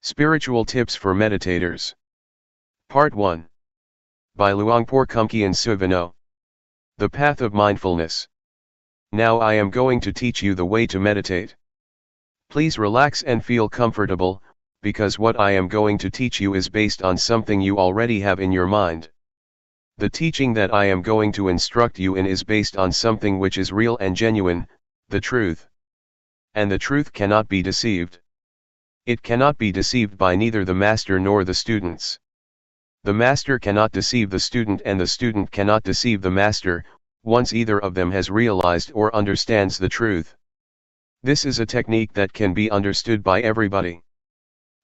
Spiritual Tips for Meditators. Part 1. By Luangpor Teean. The Path of Mindfulness. Now I am going to teach you the way to meditate. Please relax and feel comfortable, because what I am going to teach you is based on something you already have in your mind. The teaching that I am going to instruct you in is based on something which is real and genuine, the truth. And the truth cannot be deceived. It cannot be deceived by neither the master nor the students. The master cannot deceive the student and the student cannot deceive the master, once either of them has realized or understands the truth. This is a technique that can be understood by everybody.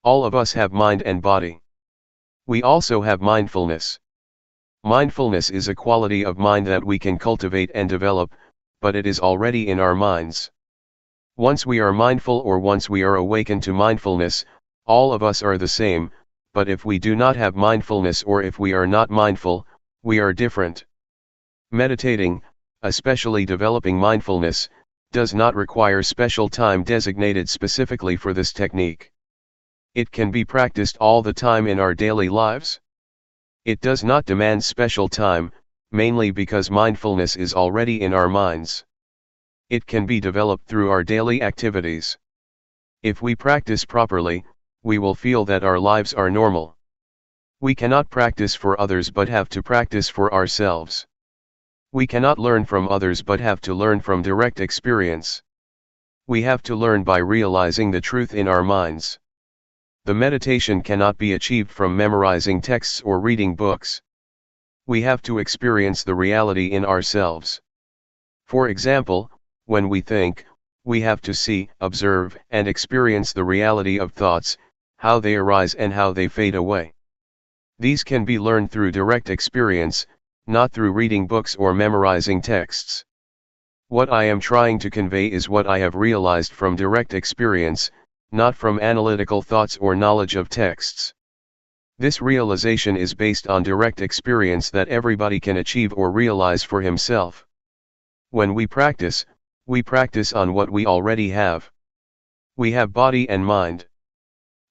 All of us have mind and body. We also have mindfulness. Mindfulness is a quality of mind that we can cultivate and develop, but it is already in our minds. Once we are mindful or once we are awakened to mindfulness, all of us are the same, but if we do not have mindfulness or if we are not mindful, we are different. Meditating, especially developing mindfulness, does not require special time designated specifically for this technique. It can be practiced all the time in our daily lives. It does not demand special time, mainly because mindfulness is already in our minds. It can be developed through our daily activities. If we practice properly, we will feel that our lives are normal. We cannot practice for others but have to practice for ourselves. We cannot learn from others but have to learn from direct experience. We have to learn by realizing the truth in our minds. The meditation cannot be achieved from memorizing texts or reading books. We have to experience the reality in ourselves. For example, when we think, we have to see, observe, and experience the reality of thoughts, how they arise and how they fade away. These can be learned through direct experience, not through reading books or memorizing texts. What I am trying to convey is what I have realized from direct experience, not from analytical thoughts or knowledge of texts. This realization is based on direct experience that everybody can achieve or realize for himself. When we practice on what we already have. We have body and mind.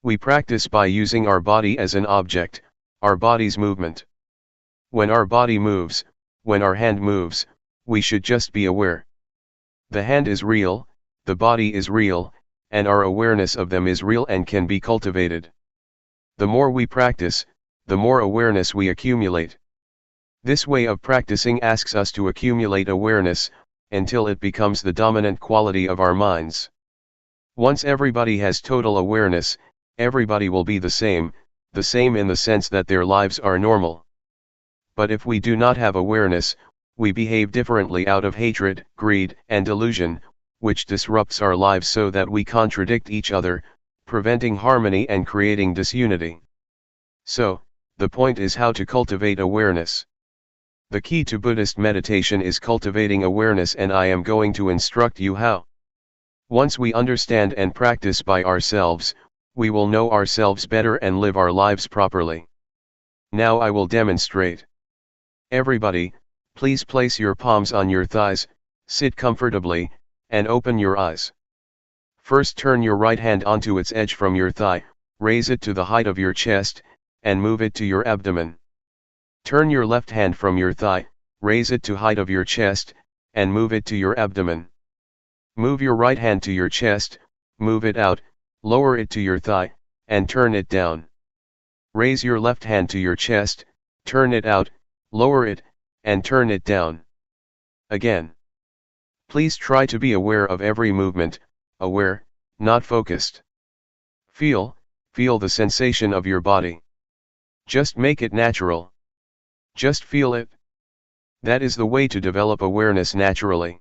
We practice by using our body as an object, our body's movement. When our body moves, when our hand moves, we should just be aware. The hand is real, the body is real, and our awareness of them is real and can be cultivated. The more we practice, the more awareness we accumulate. This way of practicing asks us to accumulate awareness, until it becomes the dominant quality of our minds. Once everybody has total awareness, everybody will be the same in the sense that their lives are normal. But if we do not have awareness, we behave differently out of hatred, greed, and delusion, which disrupts our lives so that we contradict each other, preventing harmony and creating disunity. So, the point is how to cultivate awareness. The key to Buddhist meditation is cultivating awareness, and I am going to instruct you how. Once we understand and practice by ourselves, we will know ourselves better and live our lives properly. Now I will demonstrate. Everybody, please place your palms on your thighs, sit comfortably, and open your eyes. First turn your right hand onto its edge from your thigh, raise it to the height of your chest, and move it to your abdomen. Turn your left hand from your thigh, raise it to height of your chest, and move it to your abdomen. Move your right hand to your chest, move it out, lower it to your thigh, and turn it down. Raise your left hand to your chest, turn it out, lower it, and turn it down. Again. Please try to be aware of every movement, aware, not focused. Feel the sensation of your body. Just make it natural. Just feel it. That is the way to develop awareness naturally.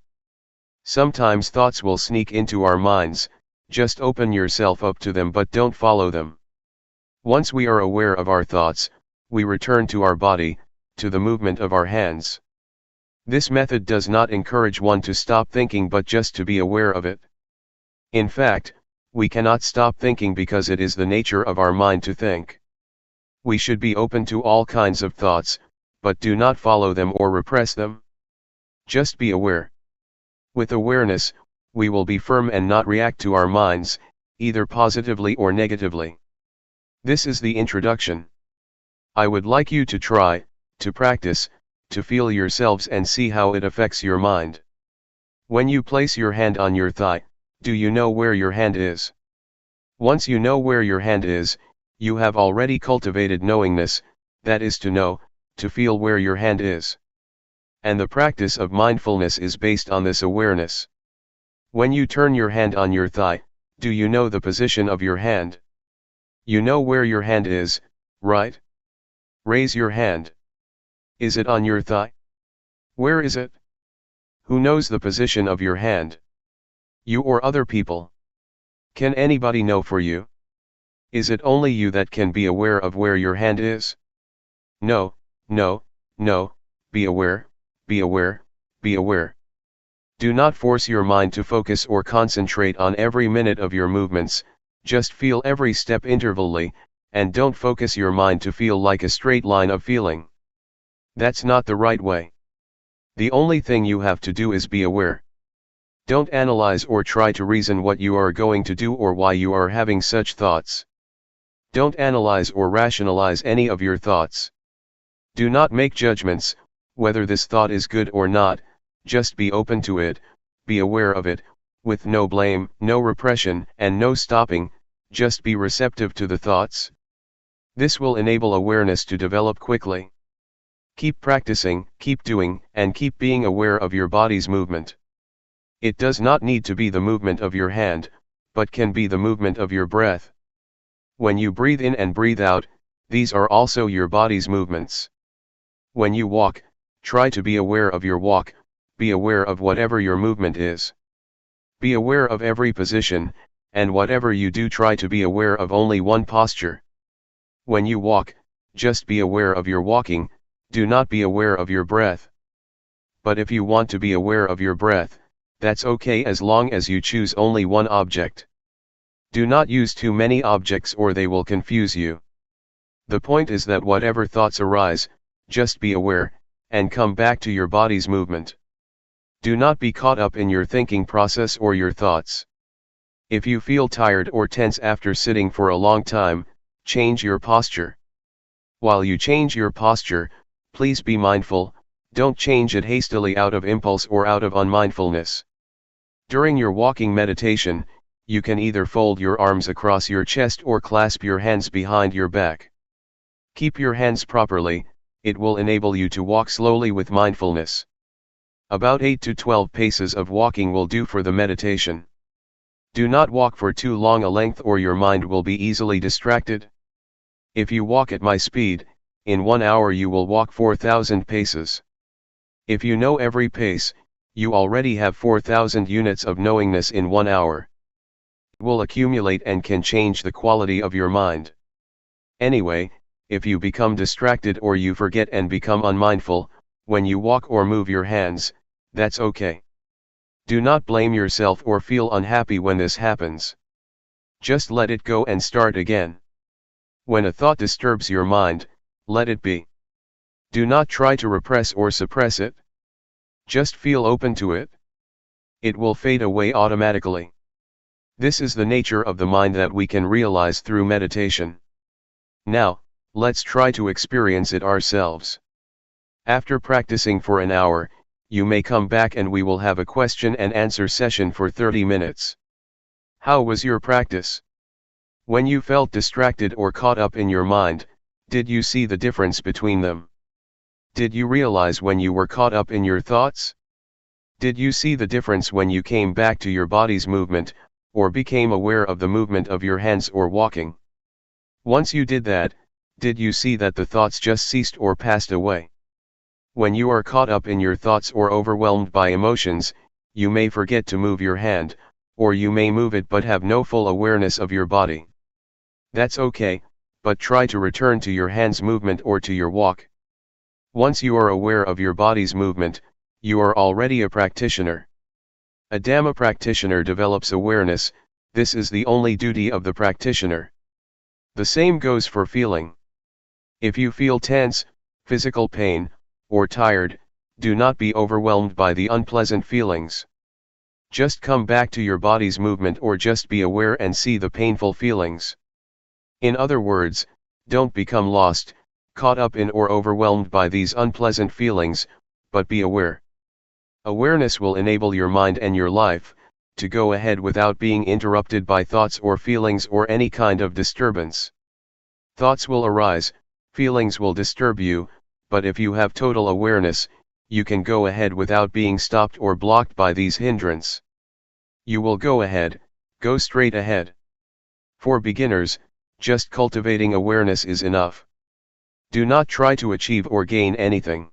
Sometimes thoughts will sneak into our minds, just open yourself up to them but don't follow them. Once we are aware of our thoughts, we return to our body, to the movement of our hands. This method does not encourage one to stop thinking but just to be aware of it. In fact, we cannot stop thinking because it is the nature of our mind to think. We should be open to all kinds of thoughts, but do not follow them or repress them. Just be aware. With awareness, we will be firm and not react to our minds, either positively or negatively. This is the introduction. I would like you to try, to practice, to feel yourselves and see how it affects your mind. When you place your hand on your thigh, do you know where your hand is? Once you know where your hand is, you have already cultivated knowingness, that is to know, to feel where your hand is. And the practice of mindfulness is based on this awareness. When you turn your hand on your thigh, do you know the position of your hand? You know where your hand is, right? Raise your hand. Is it on your thigh? Where is it? Who knows the position of your hand? You or other people? Can anybody know for you? Is it only you that can be aware of where your hand is? No, no, no, be aware, be aware, be aware. Do not force your mind to focus or concentrate on every minute of your movements, just feel every step intervally, and don't focus your mind to feel like a straight line of feeling. That's not the right way. The only thing you have to do is be aware. Don't analyze or try to reason what you are going to do or why you are having such thoughts. Don't analyze or rationalize any of your thoughts. Do not make judgments, whether this thought is good or not, just be open to it, be aware of it, with no blame, no repression, and no stopping, just be receptive to the thoughts. This will enable awareness to develop quickly. Keep practicing, keep doing, and keep being aware of your body's movement. It does not need to be the movement of your hand, but can be the movement of your breath. When you breathe in and breathe out, these are also your body's movements. When you walk, try to be aware of your walk, be aware of whatever your movement is. Be aware of every position, and whatever you do try to be aware of only one posture. When you walk, just be aware of your walking, do not be aware of your breath. But if you want to be aware of your breath, that's okay as long as you choose only one object. Do not use too many objects or they will confuse you. The point is that whatever thoughts arise, just be aware, and come back to your body's movement. Do not be caught up in your thinking process or your thoughts. If you feel tired or tense after sitting for a long time, change your posture. While you change your posture, please be mindful, don't change it hastily out of impulse or out of unmindfulness. During your walking meditation, you can either fold your arms across your chest or clasp your hands behind your back. Keep your hands properly, it will enable you to walk slowly with mindfulness. About 8 to 12 paces of walking will do for the meditation. Do not walk for too long a length or your mind will be easily distracted. If you walk at my speed, in 1 hour you will walk 4,000 paces. If you know every pace, you already have 4,000 units of knowingness in 1 hour. It will accumulate and can change the quality of your mind. Anyway, if you become distracted or you forget and become unmindful, when you walk or move your hands, that's okay. Do not blame yourself or feel unhappy when this happens. Just let it go and start again. When a thought disturbs your mind, let it be. Do not try to repress or suppress it. Just feel open to it. It will fade away automatically. This is the nature of the mind that we can realize through meditation. Now, let's try to experience it ourselves. After practicing for an hour, you may come back and we will have a question and answer session for 30 minutes. How was your practice? When you felt distracted or caught up in your mind, did you see the difference between them? Did you realize when you were caught up in your thoughts? Did you see the difference when you came back to your body's movement, or became aware of the movement of your hands or walking? Once you did that, did you see that the thoughts just ceased or passed away? When you are caught up in your thoughts or overwhelmed by emotions, you may forget to move your hand, or you may move it but have no full awareness of your body. That's okay, but try to return to your hand's movement or to your walk. Once you are aware of your body's movement, you are already a practitioner. A Dhamma practitioner develops awareness. This is the only duty of the practitioner. The same goes for feeling. If you feel tense, physical pain, or tired, do not be overwhelmed by the unpleasant feelings. Just come back to your body's movement or just be aware and see the painful feelings. In other words, don't become lost, caught up in or overwhelmed by these unpleasant feelings, but be aware. Awareness will enable your mind and your life to go ahead without being interrupted by thoughts or feelings or any kind of disturbance. Thoughts will arise, feelings will disturb you, but if you have total awareness, you can go ahead without being stopped or blocked by these hindrances. You will go ahead, go straight ahead. For beginners, just cultivating awareness is enough. Do not try to achieve or gain anything.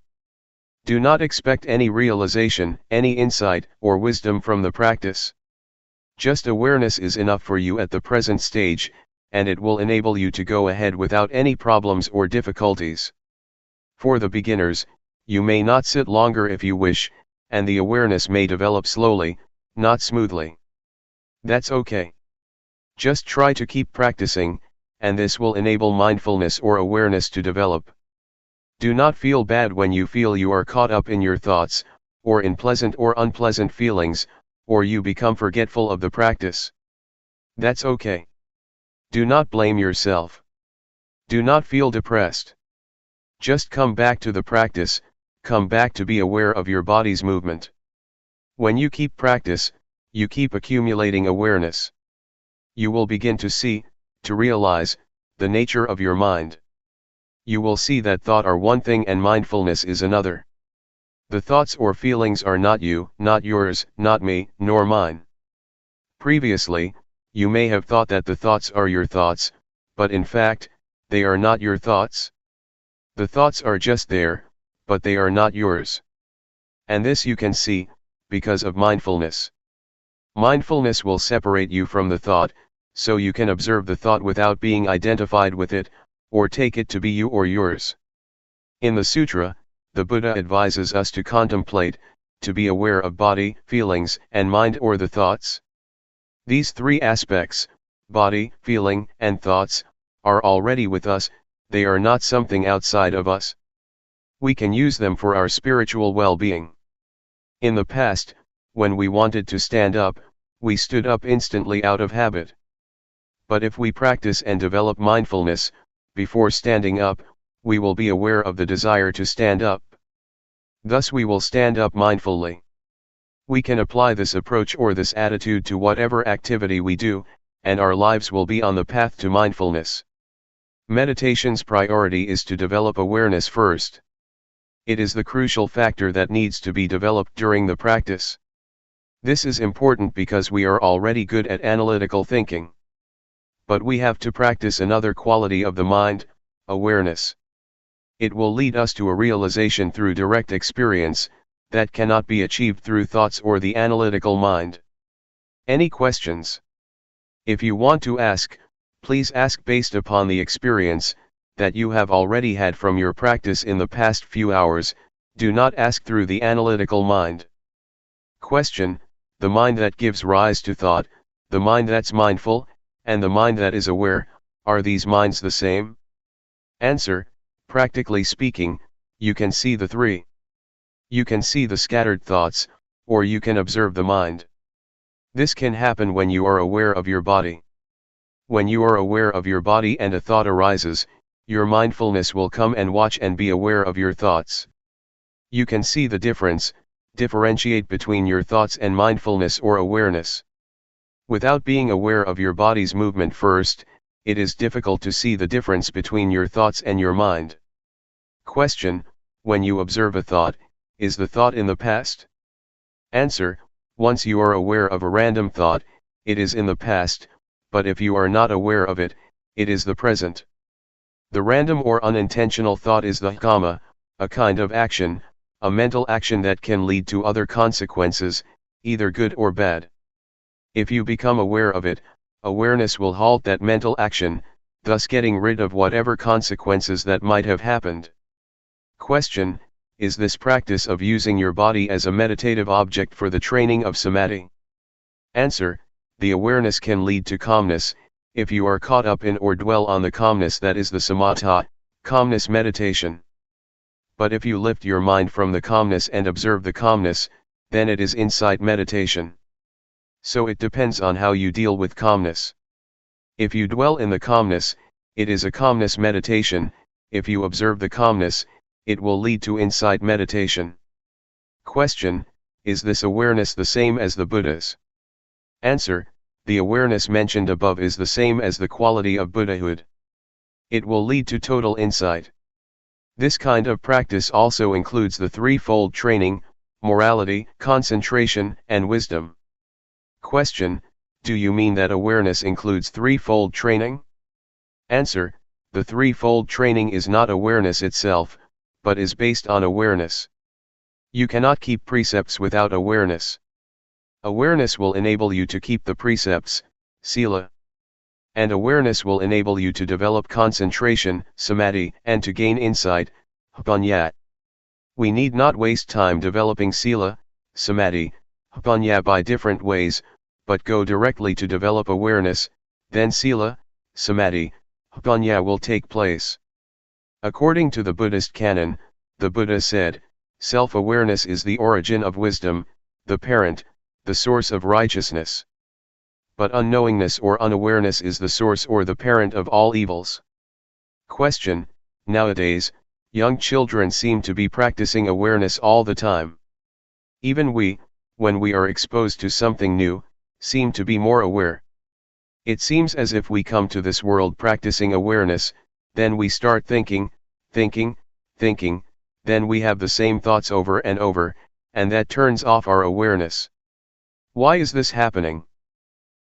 Do not expect any realization, any insight, or wisdom from the practice. Just awareness is enough for you at the present stage, and it will enable you to go ahead without any problems or difficulties. For the beginners, you may not sit longer if you wish, and the awareness may develop slowly, not smoothly. That's okay. Just try to keep practicing, and this will enable mindfulness or awareness to develop. Do not feel bad when you feel you are caught up in your thoughts, or in pleasant or unpleasant feelings, or you become forgetful of the practice. That's okay. Do not blame yourself. Do not feel depressed. Just come back to the practice, come back to be aware of your body's movement. When you keep practice, you keep accumulating awareness. You will begin to see, to realize, the nature of your mind. You will see that thought are one thing and mindfulness is another. The thoughts or feelings are not you, not yours, not me, nor mine. Previously, you may have thought that the thoughts are your thoughts, but in fact, they are not your thoughts. The thoughts are just there, but they are not yours. And this you can see, because of mindfulness. Mindfulness will separate you from the thought, so you can observe the thought without being identified with it, or take it to be you or yours. In the sutra, the Buddha advises us to contemplate, to be aware of body, feelings, and mind or the thoughts. These three aspects, body, feeling, and thoughts, are already with us, they are not something outside of us. We can use them for our spiritual well-being. In the past, when we wanted to stand up, we stood up instantly out of habit. But if we practice and develop mindfulness, before standing up, we will be aware of the desire to stand up. Thus we will stand up mindfully. We can apply this approach or this attitude to whatever activity we do, and our lives will be on the path to mindfulness. Meditation's priority is to develop awareness first. It is the crucial factor that needs to be developed during the practice. This is important because we are already good at analytical thinking. But we have to practice another quality of the mind, awareness. It will lead us to a realization through direct experience, that cannot be achieved through thoughts or the analytical mind. Any questions? If you want to ask, please ask based upon the experience that you have already had from your practice in the past few hours. Do not ask through the analytical mind. Question: the mind that gives rise to thought, the mind that's mindful, and the mind that is aware, are these minds the same? Answer: practically speaking, you can see the three. You can see the scattered thoughts, or you can observe the mind. This can happen when you are aware of your body. When you are aware of your body and a thought arises, your mindfulness will come and watch and be aware of your thoughts. You can see the difference, differentiate between your thoughts and mindfulness or awareness. Without being aware of your body's movement first, it is difficult to see the difference between your thoughts and your mind. Question: when you observe a thought, is the thought in the past? Answer: once you are aware of a random thought, it is in the past, but if you are not aware of it, it is the present. The random or unintentional thought is the kamma, a kind of action, a mental action that can lead to other consequences, either good or bad. If you become aware of it, awareness will halt that mental action, thus getting rid of whatever consequences that might have happened. Question: is this practice of using your body as a meditative object for the training of samadhi? Answer: the awareness can lead to calmness, if you are caught up in or dwell on the calmness that is the samatha, calmness meditation. But if you lift your mind from the calmness and observe the calmness, then it is insight meditation. So it depends on how you deal with calmness. If you dwell in the calmness, it is a calmness meditation. If you observe the calmness, it will lead to insight meditation. Question: is this awareness the same as the Buddha's? Answer: the awareness mentioned above is the same as the quality of Buddhahood. It will lead to total insight. This kind of practice also includes the threefold training: morality, concentration, and wisdom. Question: do you mean that awareness includes threefold training? Answer: the threefold training is not awareness itself, but is based on awareness. You cannot keep precepts without awareness. Awareness will enable you to keep the precepts, sila. And awareness will enable you to develop concentration, samadhi, and to gain insight, panya. We need not waste time developing sila, samadhi, panya by different ways, but go directly to develop awareness, then sila, samadhi, panya will take place. According to the Buddhist canon, the Buddha said, self-awareness is the origin of wisdom, the parent, the source of righteousness. But unknowingness or unawareness is the source or the parent of all evils. Question: nowadays, young children seem to be practicing awareness all the time. Even we, when we are exposed to something new, seem to be more aware. It seems as if we come to this world practicing awareness, then we start thinking, then we have the same thoughts over and over, and that turns off our awareness. Why is this happening?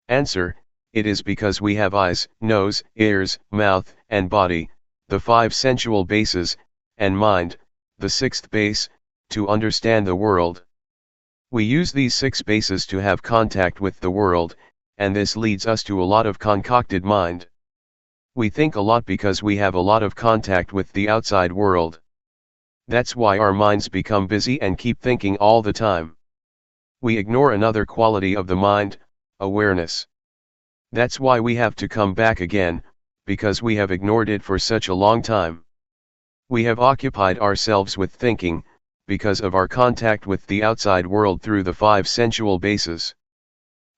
Answer: it is because we have eyes, nose, ears, mouth, and body, the 5 sensual bases, and mind, the 6th base, to understand the world. We use these 6 bases to have contact with the world, and this leads us to a lot of concocted mind. We think a lot because we have a lot of contact with the outside world. That's why our minds become busy and keep thinking all the time. We ignore another quality of the mind, awareness. That's why we have to come back again, because we have ignored it for such a long time. We have occupied ourselves with thinking, because of our contact with the outside world through the 5 sensual bases.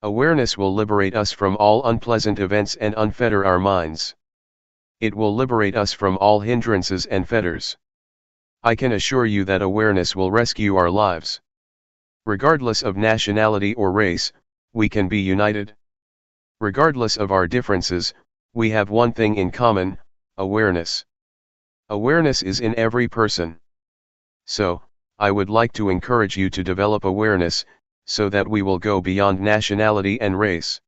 Awareness will liberate us from all unpleasant events and unfetter our minds. It will liberate us from all hindrances and fetters. I can assure you that awareness will rescue our lives. Regardless of nationality or race, we can be united. Regardless of our differences, we have one thing in common: awareness. Awareness is in every person. So, I would like to encourage you to develop awareness, so that we will go beyond nationality and race.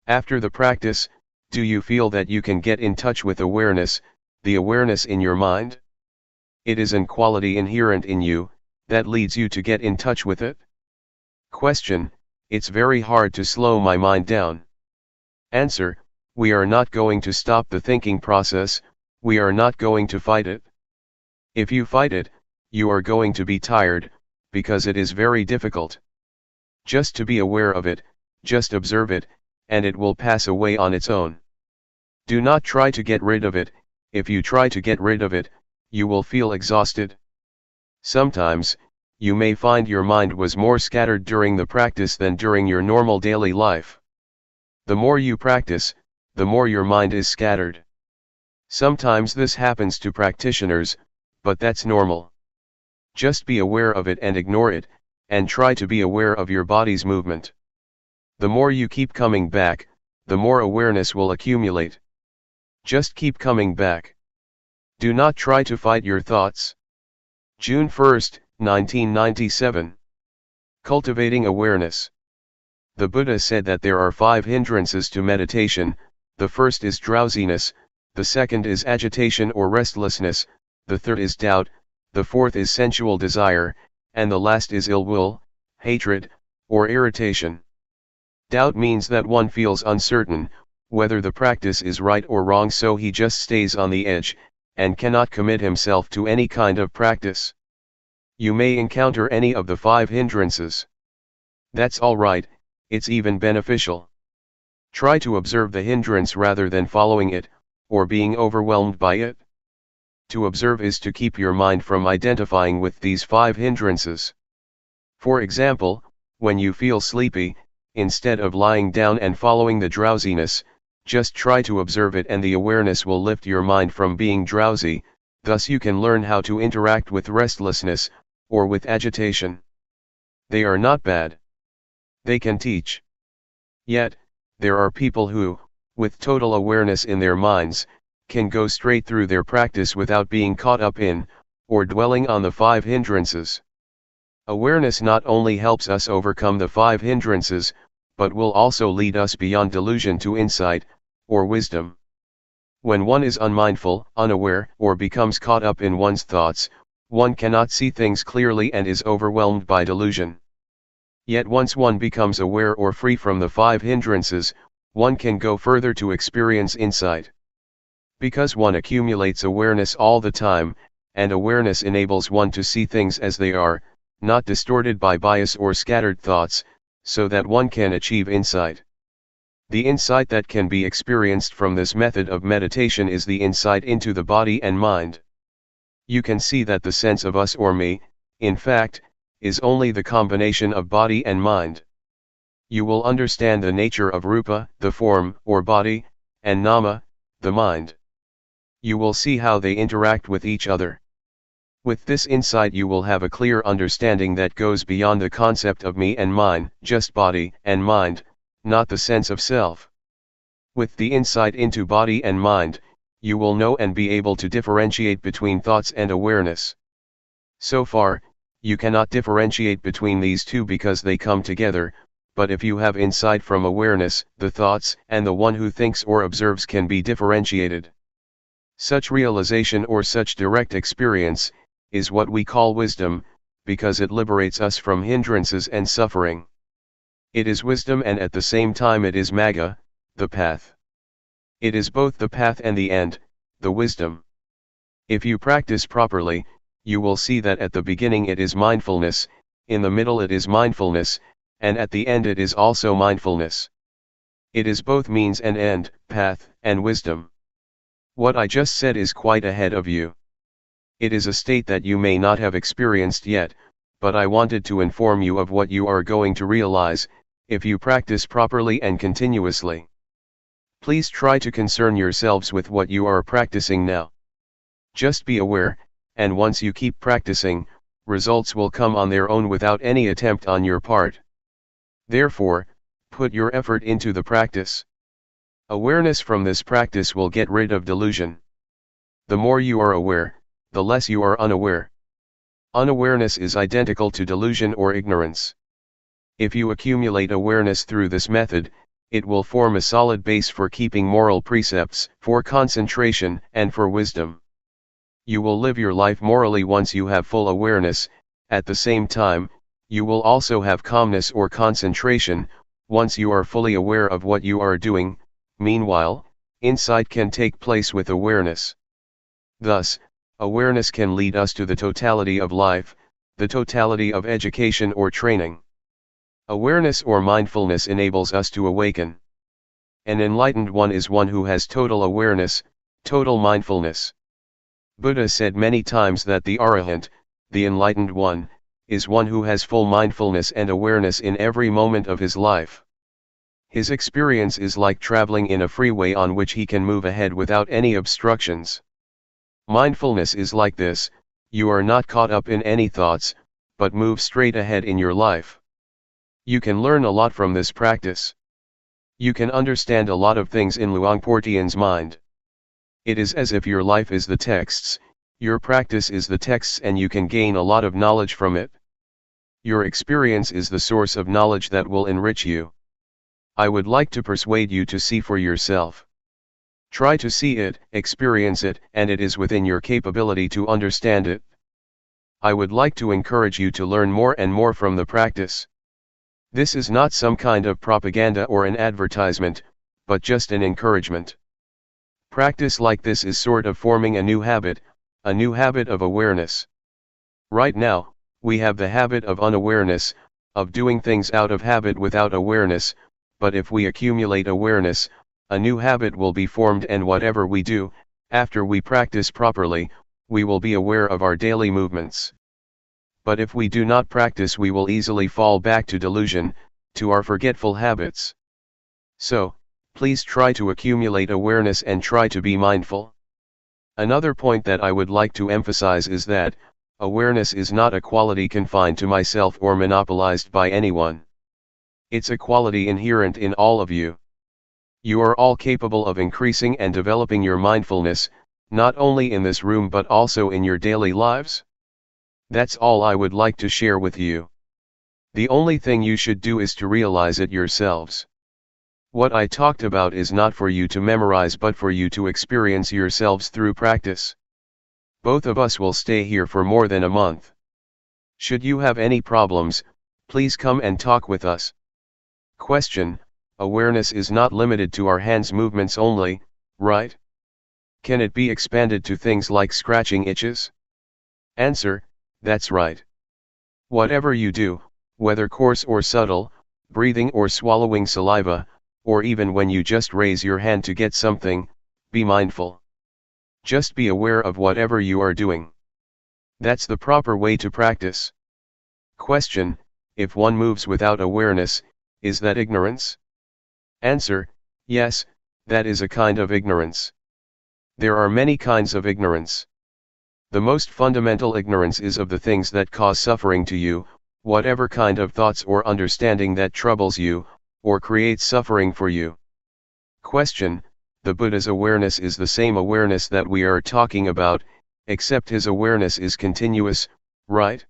After the practice, do you feel that you can get in touch with awareness, the awareness in your mind? It is an quality inherent in you, that leads you to get in touch with it. Question: it's very hard to slow my mind down. Answer: we are not going to stop the thinking process, we are not going to fight it. If you fight it, you are going to be tired, because it is very difficult. Just to be aware of it, just observe it, and it will pass away on its own. Do not try to get rid of it. If you try to get rid of it, you will feel exhausted. Sometimes, you may find your mind was more scattered during the practice than during your normal daily life. The more you practice, the more your mind is scattered. Sometimes this happens to practitioners, but that's normal. Just be aware of it and ignore it, and try to be aware of your body's movement. The more you keep coming back, the more awareness will accumulate. Just keep coming back. Do not try to fight your thoughts. June 1, 1997. Cultivating awareness. The Buddha said that there are 5 hindrances to meditation. The first is drowsiness, the second is agitation or restlessness, the third is doubt, the fourth is sensual desire, and the last is ill will, hatred, or irritation. Doubt means that one feels uncertain, whether the practice is right or wrong, so he just stays on the edge, and cannot commit himself to any kind of practice. You may encounter any of the 5 hindrances. That's alright, it's even beneficial. Try to observe the hindrance rather than following it, or being overwhelmed by it. To observe is to keep your mind from identifying with these 5 hindrances. For example, when you feel sleepy, instead of lying down and following the drowsiness, just try to observe it, and the awareness will lift your mind from being drowsy. Thus you can learn how to interact with restlessness, or with agitation. They are not bad. They can teach. Yet, there are people who, with total awareness in their minds, can go straight through their practice without being caught up in, or dwelling on the 5 hindrances. Awareness not only helps us overcome the 5 hindrances, but will also lead us beyond delusion to insight, or wisdom. When one is unmindful, unaware, or becomes caught up in one's thoughts, one cannot see things clearly and is overwhelmed by delusion. Yet once one becomes aware or free from the 5 hindrances, one can go further to experience insight. Because one accumulates awareness all the time, and awareness enables one to see things as they are, not distorted by bias or scattered thoughts, so that one can achieve insight. The insight that can be experienced from this method of meditation is the insight into the body and mind. You can see that the sense of us or me, in fact, is only the combination of body and mind. You will understand the nature of rupa, the form or body, and nama, the mind. You will see how they interact with each other. With this insight you will have a clear understanding that goes beyond the concept of me and mine, just body and mind, not the sense of self. With the insight into body and mind, you will know and be able to differentiate between thoughts and awareness. So far, you cannot differentiate between these two because they come together, but if you have insight from awareness, the thoughts and the one who thinks or observes can be differentiated. Such realization or such direct experience is what we call wisdom, because it liberates us from hindrances and suffering. It is wisdom, and at the same time it is magga, the path. It is both the path and the end, the wisdom. If you practice properly, you will see that at the beginning it is mindfulness, in the middle it is mindfulness, and at the end it is also mindfulness. It is both means and end, path and wisdom. What I just said is quite ahead of you. It is a state that you may not have experienced yet, but I wanted to inform you of what you are going to realize, if you practice properly and continuously. Please try to concern yourselves with what you are practicing now. Just be aware, and once you keep practicing, results will come on their own without any attempt on your part. Therefore, put your effort into the practice. Awareness from this practice will get rid of delusion. The more you are aware, the less you are unaware. Unawareness is identical to delusion or ignorance. If you accumulate awareness through this method, it will form a solid base for keeping moral precepts, for concentration, and for wisdom. You will live your life morally once you have full awareness. At the same time, you will also have calmness or concentration, once you are fully aware of what you are doing. Meanwhile, insight can take place with awareness. Thus, awareness can lead us to the totality of life, the totality of education or training. Awareness or mindfulness enables us to awaken. An enlightened one is one who has total awareness, total mindfulness. Buddha said many times that the Arahant, the enlightened one, is one who has full mindfulness and awareness in every moment of his life. His experience is like traveling in a freeway on which he can move ahead without any obstructions. Mindfulness is like this: you are not caught up in any thoughts, but move straight ahead in your life. You can learn a lot from this practice. You can understand a lot of things in Luangpor Teean's mind. It is as if your life is the texts, your practice is the texts, and you can gain a lot of knowledge from it. Your experience is the source of knowledge that will enrich you. I would like to persuade you to see for yourself. Try to see it, experience it, and it is within your capability to understand it. I would like to encourage you to learn more and more from the practice. This is not some kind of propaganda or an advertisement, but just an encouragement. Practice like this is sort of forming a new habit of awareness. Right now, we have the habit of unawareness, of doing things out of habit without awareness, but if we accumulate awareness, a new habit will be formed, and whatever we do, after we practice properly, we will be aware of our daily movements. But if we do not practice, we will easily fall back to delusion, to our forgetful habits. So, please try to accumulate awareness and try to be mindful. Another point that I would like to emphasize is that, awareness is not a quality confined to myself or monopolized by anyone. It's a quality inherent in all of you. You are all capable of increasing and developing your mindfulness, not only in this room but also in your daily lives. That's all I would like to share with you. The only thing you should do is to realize it yourselves. What I talked about is not for you to memorize but for you to experience yourselves through practice. Both of us will stay here for more than a month. Should you have any problems, please come and talk with us. Question: awareness is not limited to our hands movements only, right? Can it be expanded to things like scratching itches? Answer: that's right. Whatever you do, whether coarse or subtle, breathing or swallowing saliva, or even when you just raise your hand to get something, be mindful. Just be aware of whatever you are doing. That's the proper way to practice. Question: if one moves without awareness, is that ignorance? Answer: yes, that is a kind of ignorance. There are many kinds of ignorance. The most fundamental ignorance is of the things that cause suffering to you, whatever kind of thoughts or understanding that troubles you, or creates suffering for you. Question: the Buddha's awareness is the same awareness that we are talking about, except his awareness is continuous, right?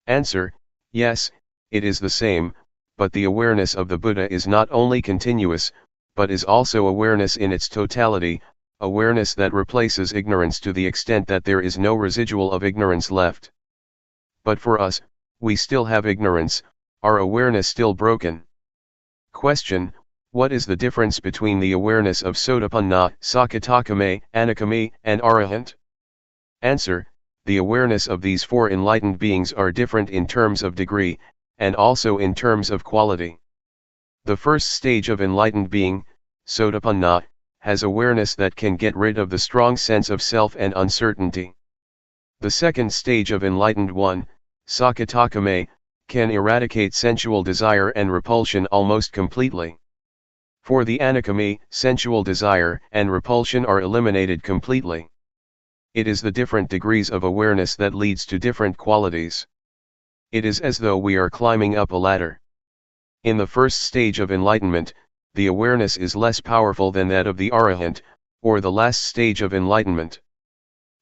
Answer: yes, it is the same, but the awareness of the Buddha is not only continuous, but is also awareness in its totality, awareness that replaces ignorance to the extent that there is no residual of ignorance left. But for us, we still have ignorance, our awareness still broken. Question: what is the difference between the awareness of Sotapanna, Sakadagami, Anakami, and Arahant? Answer: the awareness of these four enlightened beings are different in terms of degree, and also in terms of quality. The first stage of enlightened being, Sotapanna, has awareness that can get rid of the strong sense of self and uncertainty. The second stage of enlightened one, Sakadagami, can eradicate sensual desire and repulsion almost completely. For the Anakami, sensual desire and repulsion are eliminated completely. It is the different degrees of awareness that leads to different qualities. It is as though we are climbing up a ladder. In the first stage of enlightenment, the awareness is less powerful than that of the Arahant, or the last stage of enlightenment.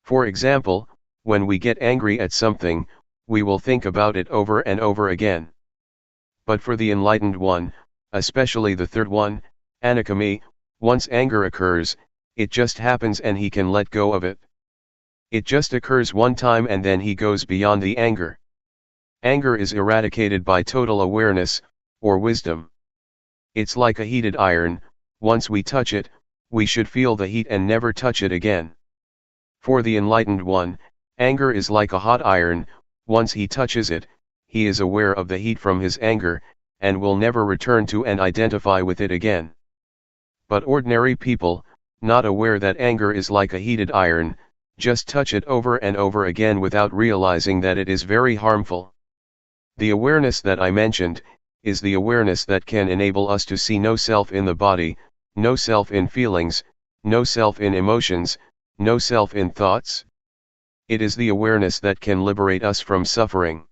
For example, when we get angry at something, we will think about it over and over again. But for the enlightened one, especially the third one, Anakami, once anger occurs, it just happens and he can let go of it. It just occurs one time and then he goes beyond the anger. Anger is eradicated by total awareness, or wisdom. It's like a heated iron, once we touch it, we should feel the heat and never touch it again. For the enlightened one, anger is like a hot iron, once he touches it, he is aware of the heat from his anger, and will never return to and identify with it again. But ordinary people, not aware that anger is like a heated iron, just touch it over and over again without realizing that it is very harmful. The awareness that I mentioned, is the awareness that can enable us to see no self in the body, no self in feelings, no self in emotions, no self in thoughts. It is the awareness that can liberate us from suffering.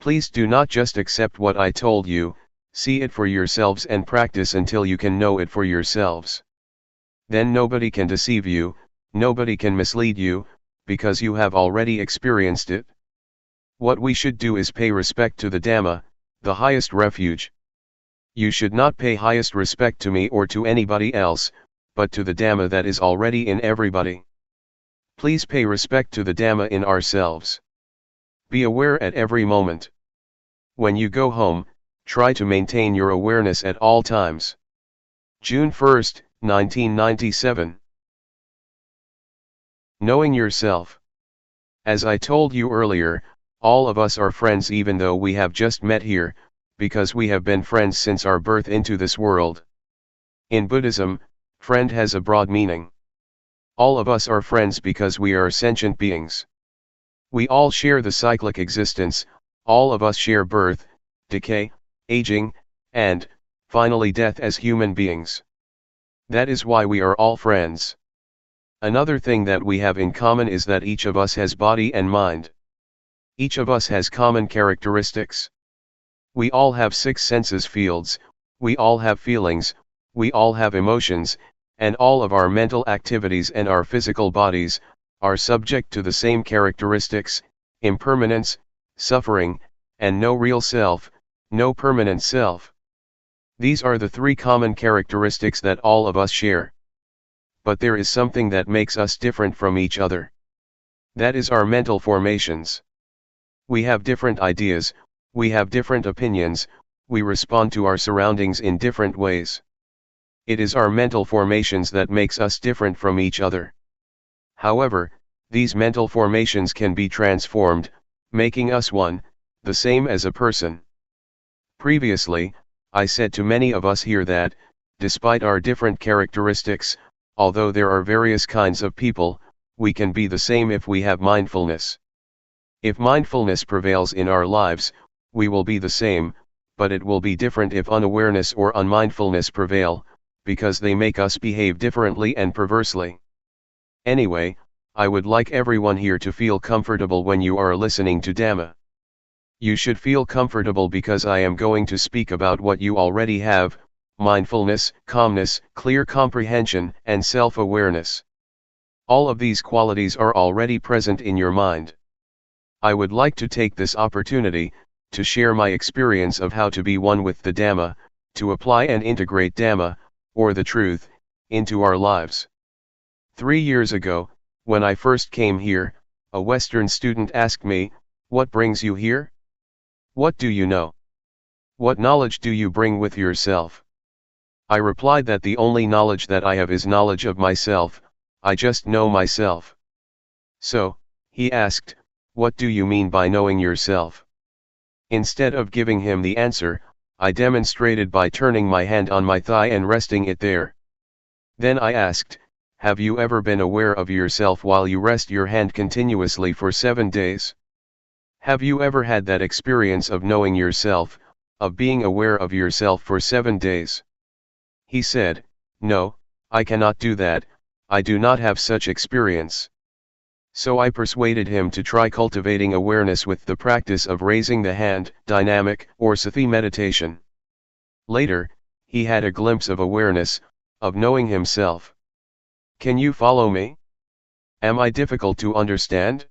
Please do not just accept what I told you, see it for yourselves and practice until you can know it for yourselves. Then nobody can deceive you, nobody can mislead you, because you have already experienced it. What we should do is pay respect to the Dhamma, the highest refuge. You should not pay highest respect to me or to anybody else, but to the Dhamma that is already in everybody. Please pay respect to the Dhamma in ourselves. Be aware at every moment. When you go home, Try to maintain your awareness at all times. June 1, 1997. Knowing yourself. As I told you earlier, all of us are friends even though we have just met here, because we have been friends since our birth into this world. In Buddhism, friend has a broad meaning. All of us are friends because we are sentient beings. We all share the cyclic existence, all of us share birth, decay, aging, and, finally death as human beings. That is why we are all friends. Another thing that we have in common is that each of us has body and mind. Each of us has common characteristics. We all have 6 senses fields, we all have feelings, we all have emotions, and all of our mental activities and our physical bodies are subject to the same characteristics: impermanence, suffering, and no real self, no permanent self. These are the 3 common characteristics that all of us share. But there is something that makes us different from each other. That is our mental formations. We have different ideas, we have different opinions, we respond to our surroundings in different ways. It is our mental formations that makes us different from each other. However, these mental formations can be transformed, making us one, the same as a person. Previously, I said to many of us here that, despite our different characteristics, although there are various kinds of people, we can be the same if we have mindfulness. If mindfulness prevails in our lives, we will be the same, but it will be different if unawareness or unmindfulness prevail, because they make us behave differently and perversely. Anyway, I would like everyone here to feel comfortable when you are listening to Dhamma. You should feel comfortable because I am going to speak about what you already have: mindfulness, calmness, clear comprehension, and self-awareness. All of these qualities are already present in your mind. I would like to take this opportunity to share my experience of how to be one with the Dhamma, to apply and integrate Dhamma, or the truth, into our lives. 3 years ago, when I first came here, a Western student asked me, "What brings you here? What do you know? What knowledge do you bring with yourself?" I replied that the only knowledge that I have is knowledge of myself. I just know myself. So, he asked, "What do you mean by knowing yourself?" Instead of giving him the answer, I demonstrated by turning my hand on my thigh and resting it there. Then I asked, "Have you ever been aware of yourself while you rest your hand continuously for 7 days? Have you ever had that experience of knowing yourself, of being aware of yourself for 7 days?" He said, "No, I cannot do that, I do not have such experience." So I persuaded him to try cultivating awareness with the practice of raising the hand, dynamic or sati meditation. Later, he had a glimpse of awareness, of knowing himself. Can you follow me? Am I difficult to understand?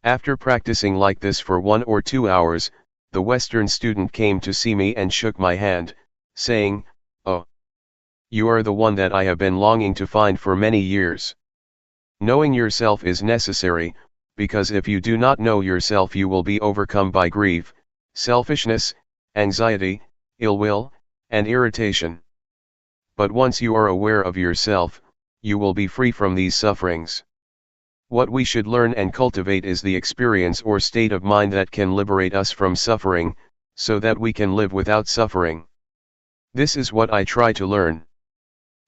After practicing like this for 1 or 2 hours, the Western student came to see me and shook my hand, saying, "Oh, you are the one that I have been longing to find for many years." Knowing yourself is necessary, because if you do not know yourself you will be overcome by grief, selfishness, anxiety, ill will, and irritation. But once you are aware of yourself, you will be free from these sufferings. What we should learn and cultivate is the experience or state of mind that can liberate us from suffering, so that we can live without suffering. This is what I try to learn.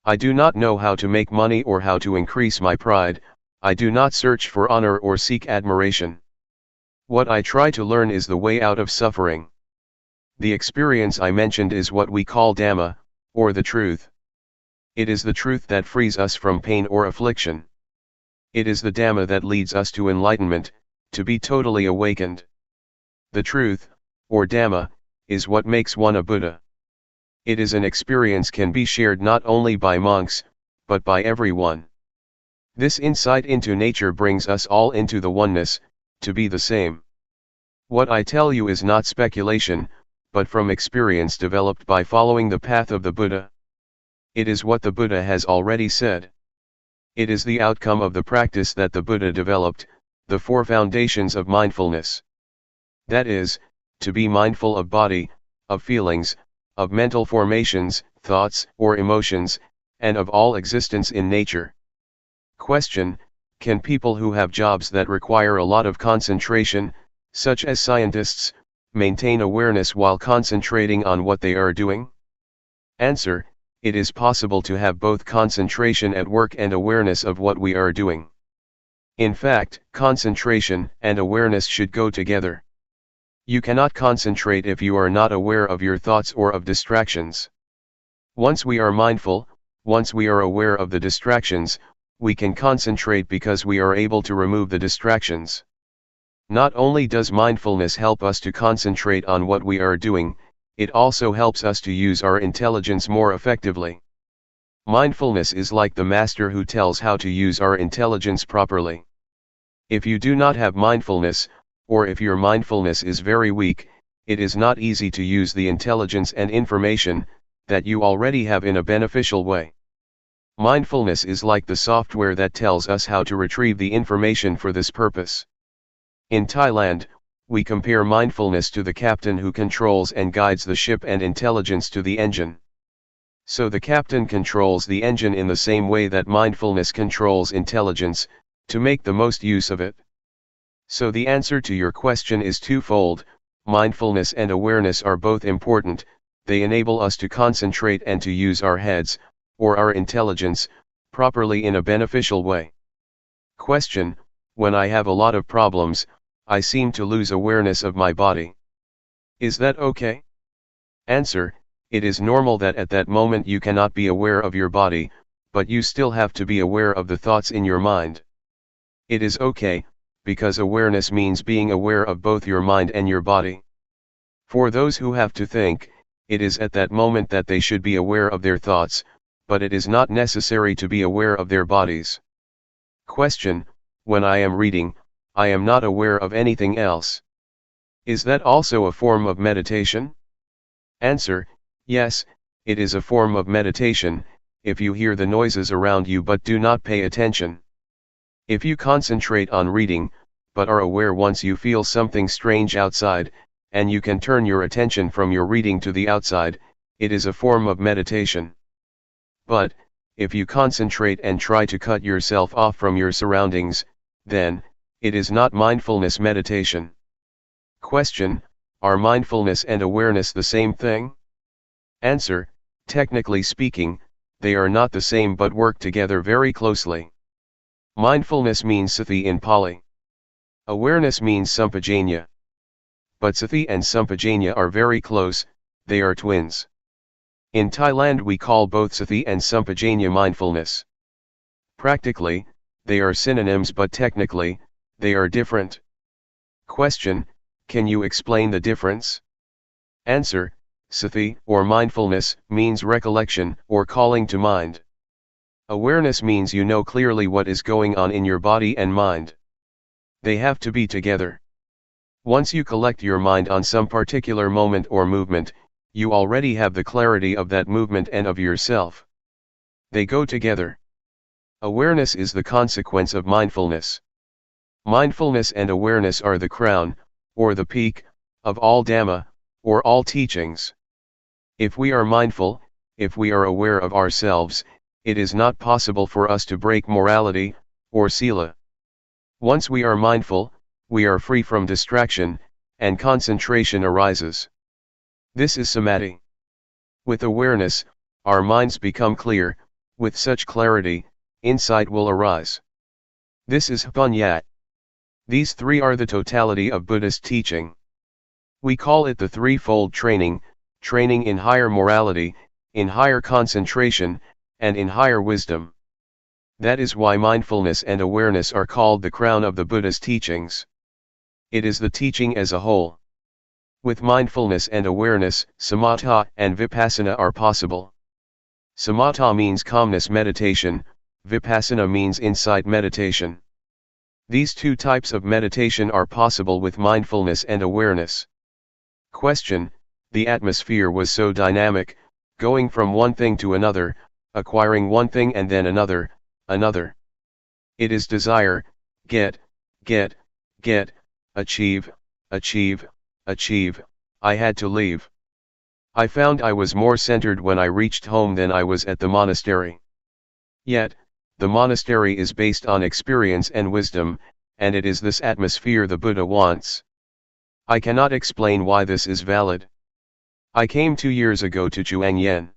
I do not know how to make money or how to increase my pride, I do not search for honor or seek admiration. What I try to learn is the way out of suffering. The experience I mentioned is what we call Dhamma, or the truth. It is the truth that frees us from pain or affliction. It is the Dhamma that leads us to enlightenment, to be totally awakened. The truth, or Dhamma, is what makes one a Buddha. It is an experience can be shared not only by monks, but by everyone. This insight into nature brings us all into the oneness, to be the same. What I tell you is not speculation, but from experience developed by following the path of the Buddha. It is what the Buddha has already said. It is the outcome of the practice that the Buddha developed, the 4 foundations of mindfulness. That is, to be mindful of body, of feelings, of mental formations, thoughts, or emotions, and of all existence in nature. Question: can people who have jobs that require a lot of concentration, such as scientists, maintain awareness while concentrating on what they are doing? Answer: it is possible to have both concentration at work and awareness of what we are doing. In fact, concentration and awareness should go together. You cannot concentrate if you are not aware of your thoughts or of distractions. Once we are mindful, once we are aware of the distractions, we can concentrate because we are able to remove the distractions. Not only does mindfulness help us to concentrate on what we are doing, it also helps us to use our intelligence more effectively. Mindfulness is like the master who tells how to use our intelligence properly. If you do not have mindfulness, or if your mindfulness is very weak, it is not easy to use the intelligence and information that you already have in a beneficial way. Mindfulness is like the software that tells us how to retrieve the information for this purpose. In Thailand, we compare mindfulness to the captain who controls and guides the ship and intelligence to the engine. So the captain controls the engine in the same way that mindfulness controls intelligence, to make the most use of it. So the answer to your question is twofold: mindfulness and awareness are both important. They enable us to concentrate and to use our heads, or our intelligence, properly in a beneficial way. Question: when I have a lot of problems, I seem to lose awareness of my body. Is that okay? Answer: it is normal that at that moment you cannot be aware of your body, but you still have to be aware of the thoughts in your mind. It is okay, because awareness means being aware of both your mind and your body. For those who have to think, it is at that moment that they should be aware of their thoughts, but it is not necessary to be aware of their bodies. Question: when I am reading, I am not aware of anything else. Is that also a form of meditation? Answer: yes, it is a form of meditation, if you hear the noises around you but do not pay attention. If you concentrate on reading, but are aware once you feel something strange outside, and you can turn your attention from your reading to the outside, it is a form of meditation. But, if you concentrate and try to cut yourself off from your surroundings, then, it is not mindfulness meditation. Question: are mindfulness and awareness the same thing? Answer: technically speaking, they are not the same but work together very closely. Mindfulness means sati in Pali. Awareness means sampajanya. But sati and sampajanya are very close, they are twins. In Thailand we call both sati and sampajanya mindfulness. Practically, they are synonyms, but technically, they are different. Question: can you explain the difference? Answer: sati, or mindfulness, means recollection, or calling to mind. Awareness means you know clearly what is going on in your body and mind. They have to be together. Once you collect your mind on some particular moment or movement, you already have the clarity of that movement and of yourself. They go together. Awareness is the consequence of mindfulness. Mindfulness and awareness are the crown, or the peak, of all Dhamma, or all teachings. If we are mindful, if we are aware of ourselves, it is not possible for us to break morality, or sila. Once we are mindful, we are free from distraction, and concentration arises. This is samadhi. With awareness, our minds become clear. With such clarity, insight will arise. This is Panyat. These three are the totality of Buddhist teaching. We call it the threefold training: training in higher morality, in higher concentration, and in higher wisdom. That is why mindfulness and awareness are called the crown of the Buddha's teachings. It is the teaching as a whole. With mindfulness and awareness, samatha and vipassana are possible. Samatha means calmness meditation, vipassana means insight meditation. These two types of meditation are possible with mindfulness and awareness. Question: the atmosphere was so dynamic, going from one thing to another, acquiring one thing and then another. It is desire, get, achieve, I had to leave. I found I was more centered when I reached home than I was at the monastery. Yet, the monastery is based on experience and wisdom, and it is this atmosphere the Buddha wants. I cannot explain why this is valid. I came 2 years ago to Chuangyen.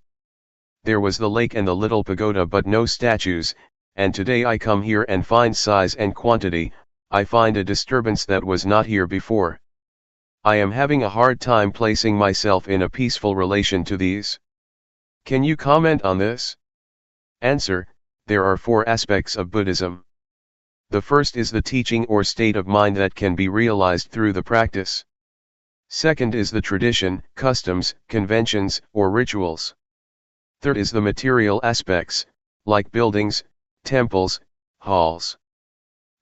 There was the lake and the little pagoda but no statues, and today I come here and find size and quantity. I find a disturbance that was not here before. I am having a hard time placing myself in a peaceful relation to these. Can you comment on this? Answer: there are 4 aspects of Buddhism. The first is the teaching or state of mind that can be realized through the practice. Second is the tradition, customs, conventions, or rituals. Third is the material aspects, like buildings, temples, halls.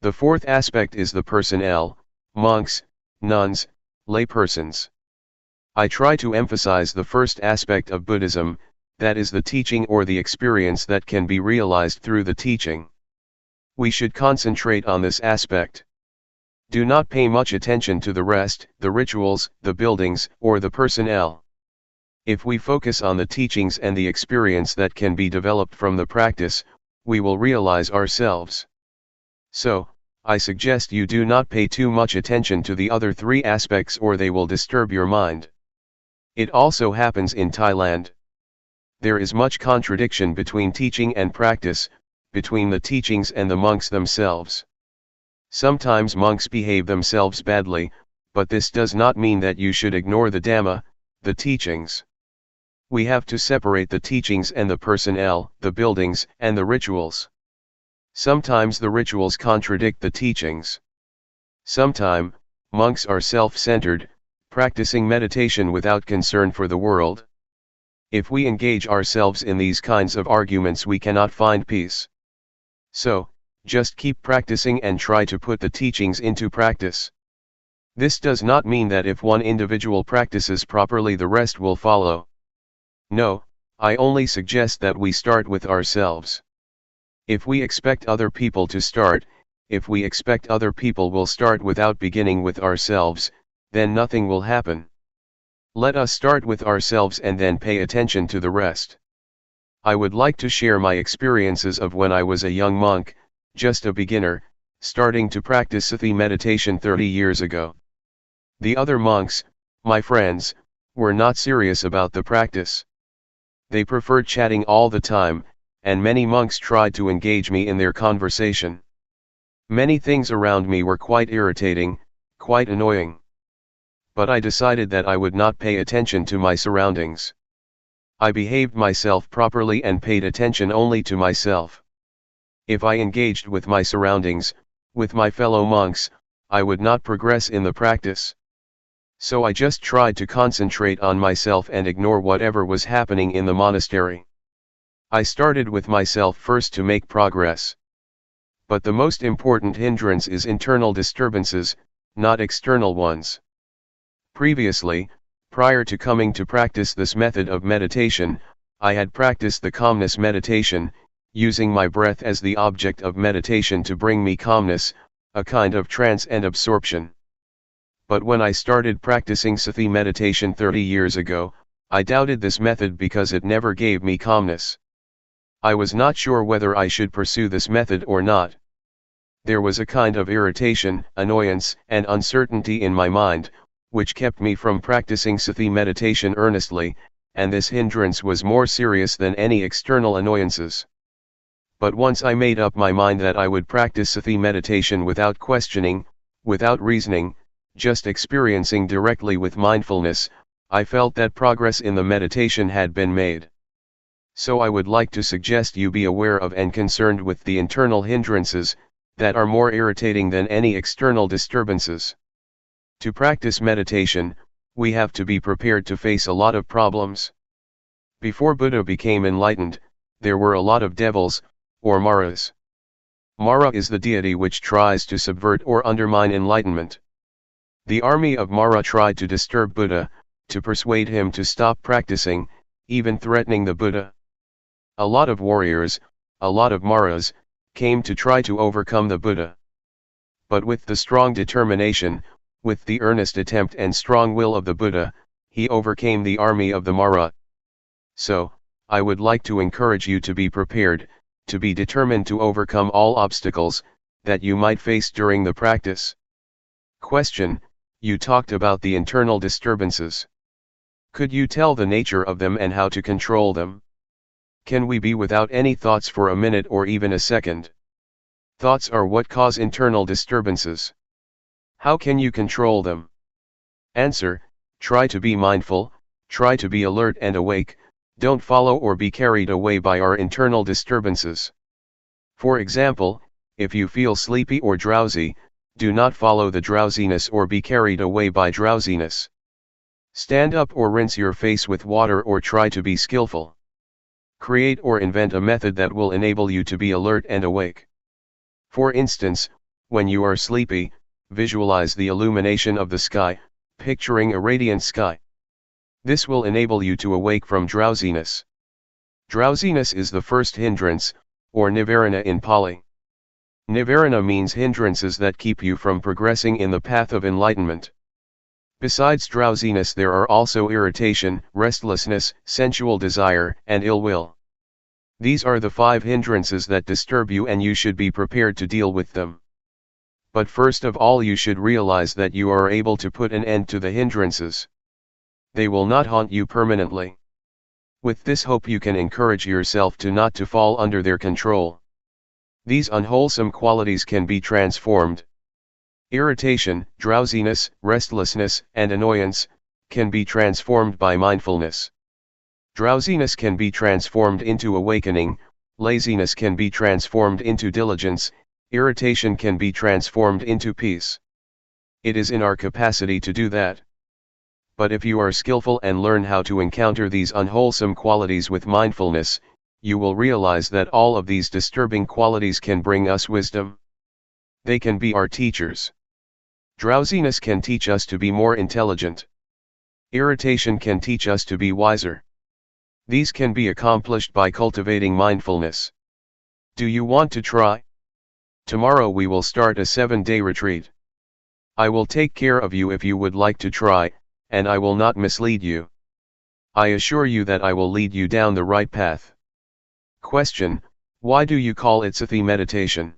The fourth aspect is the personnel, monks, nuns, laypersons. I try to emphasize the first aspect of Buddhism, that is the teaching or the experience that can be realized through the teaching. We should concentrate on this aspect. Do not pay much attention to the rest, the rituals, the buildings, or the personnel. If we focus on the teachings and the experience that can be developed from the practice, we will realize ourselves. So, I suggest you do not pay too much attention to the other 3 aspects or they will disturb your mind. It also happens in Thailand. There is much contradiction between teaching and practice, between the teachings and the monks themselves. Sometimes monks behave themselves badly, but this does not mean that you should ignore the Dhamma, the teachings. We have to separate the teachings and the personnel, the buildings, and the rituals. Sometimes the rituals contradict the teachings. Sometimes, monks are self-centered, practicing meditation without concern for the world. If we engage ourselves in these kinds of arguments, we cannot find peace. So, just keep practicing and try to put the teachings into practice. This does not mean that if one individual practices properly, the rest will follow. No, I only suggest that we start with ourselves. If we expect other people to start, if we expect other people will start without beginning with ourselves, then nothing will happen. Let us start with ourselves and then pay attention to the rest. I would like to share my experiences of when I was a young monk, just a beginner, starting to practice Sati meditation 30 years ago. The other monks, my friends, were not serious about the practice. They preferred chatting all the time, and many monks tried to engage me in their conversation. Many things around me were quite irritating, quite annoying. But I decided that I would not pay attention to my surroundings. I behaved myself properly and paid attention only to myself. If I engaged with my surroundings, with my fellow monks, I would not progress in the practice. So I just tried to concentrate on myself and ignore whatever was happening in the monastery. I started with myself first to make progress. But the most important hindrance is internal disturbances, not external ones. Previously, prior to coming to practice this method of meditation, I had practiced the calmness meditation, using my breath as the object of meditation to bring me calmness, a kind of trance and absorption. But when I started practicing Sati meditation 30 years ago, I doubted this method because it never gave me calmness. I was not sure whether I should pursue this method or not. There was a kind of irritation, annoyance, and uncertainty in my mind, which kept me from practicing Sati meditation earnestly, and this hindrance was more serious than any external annoyances. But once I made up my mind that I would practice Sati meditation without questioning, without reasoning, just experiencing directly with mindfulness, I felt that progress in the meditation had been made. So I would like to suggest you be aware of and concerned with the internal hindrances, that are more irritating than any external disturbances. To practice meditation, we have to be prepared to face a lot of problems. Before Buddha became enlightened, there were a lot of devils, or Maras. Mara is the deity which tries to subvert or undermine enlightenment. The army of Mara tried to disturb Buddha, to persuade him to stop practicing, even threatening the Buddha. A lot of warriors, a lot of Maras, came to try to overcome the Buddha. But with the strong determination, with the earnest attempt and strong will of the Buddha, he overcame the army of the Mara. So, I would like to encourage you to be prepared, to be determined to overcome all obstacles that you might face during the practice. Question: you talked about the internal disturbances. Could you tell the nature of them and how to control them? Can we be without any thoughts for a minute or even a second? Thoughts are what cause internal disturbances. How can you control them? Answer: try to be mindful, try to be alert and awake, don't follow or be carried away by our internal disturbances. For example, if you feel sleepy or drowsy, do not follow the drowsiness or be carried away by drowsiness. Stand up or rinse your face with water or try to be skillful. Create or invent a method that will enable you to be alert and awake. For instance, when you are sleepy, visualize the illumination of the sky, picturing a radiant sky. This will enable you to awake from drowsiness. Drowsiness is the first hindrance, or nivarana in Pali. Nivarana means hindrances that keep you from progressing in the path of enlightenment. Besides drowsiness, there are also irritation, restlessness, sensual desire, and ill will. These are the 5 hindrances that disturb you, and you should be prepared to deal with them. But first of all, you should realize that you are able to put an end to the hindrances. They will not haunt you permanently. With this hope, you can encourage yourself to not to fall under their control. These unwholesome qualities can be transformed. Irritation, drowsiness, restlessness, and annoyance can be transformed by mindfulness. Drowsiness can be transformed into awakening, laziness can be transformed into diligence, irritation can be transformed into peace. It is in our capacity to do that. But if you are skillful and learn how to encounter these unwholesome qualities with mindfulness, you will realize that all of these disturbing qualities can bring us wisdom. They can be our teachers. Drowsiness can teach us to be more intelligent. Irritation can teach us to be wiser. These can be accomplished by cultivating mindfulness. Do you want to try? Tomorrow we will start a 7-day retreat. I will take care of you if you would like to try, and I will not mislead you. I assure you that I will lead you down the right path. Question: why do you call it Sati meditation?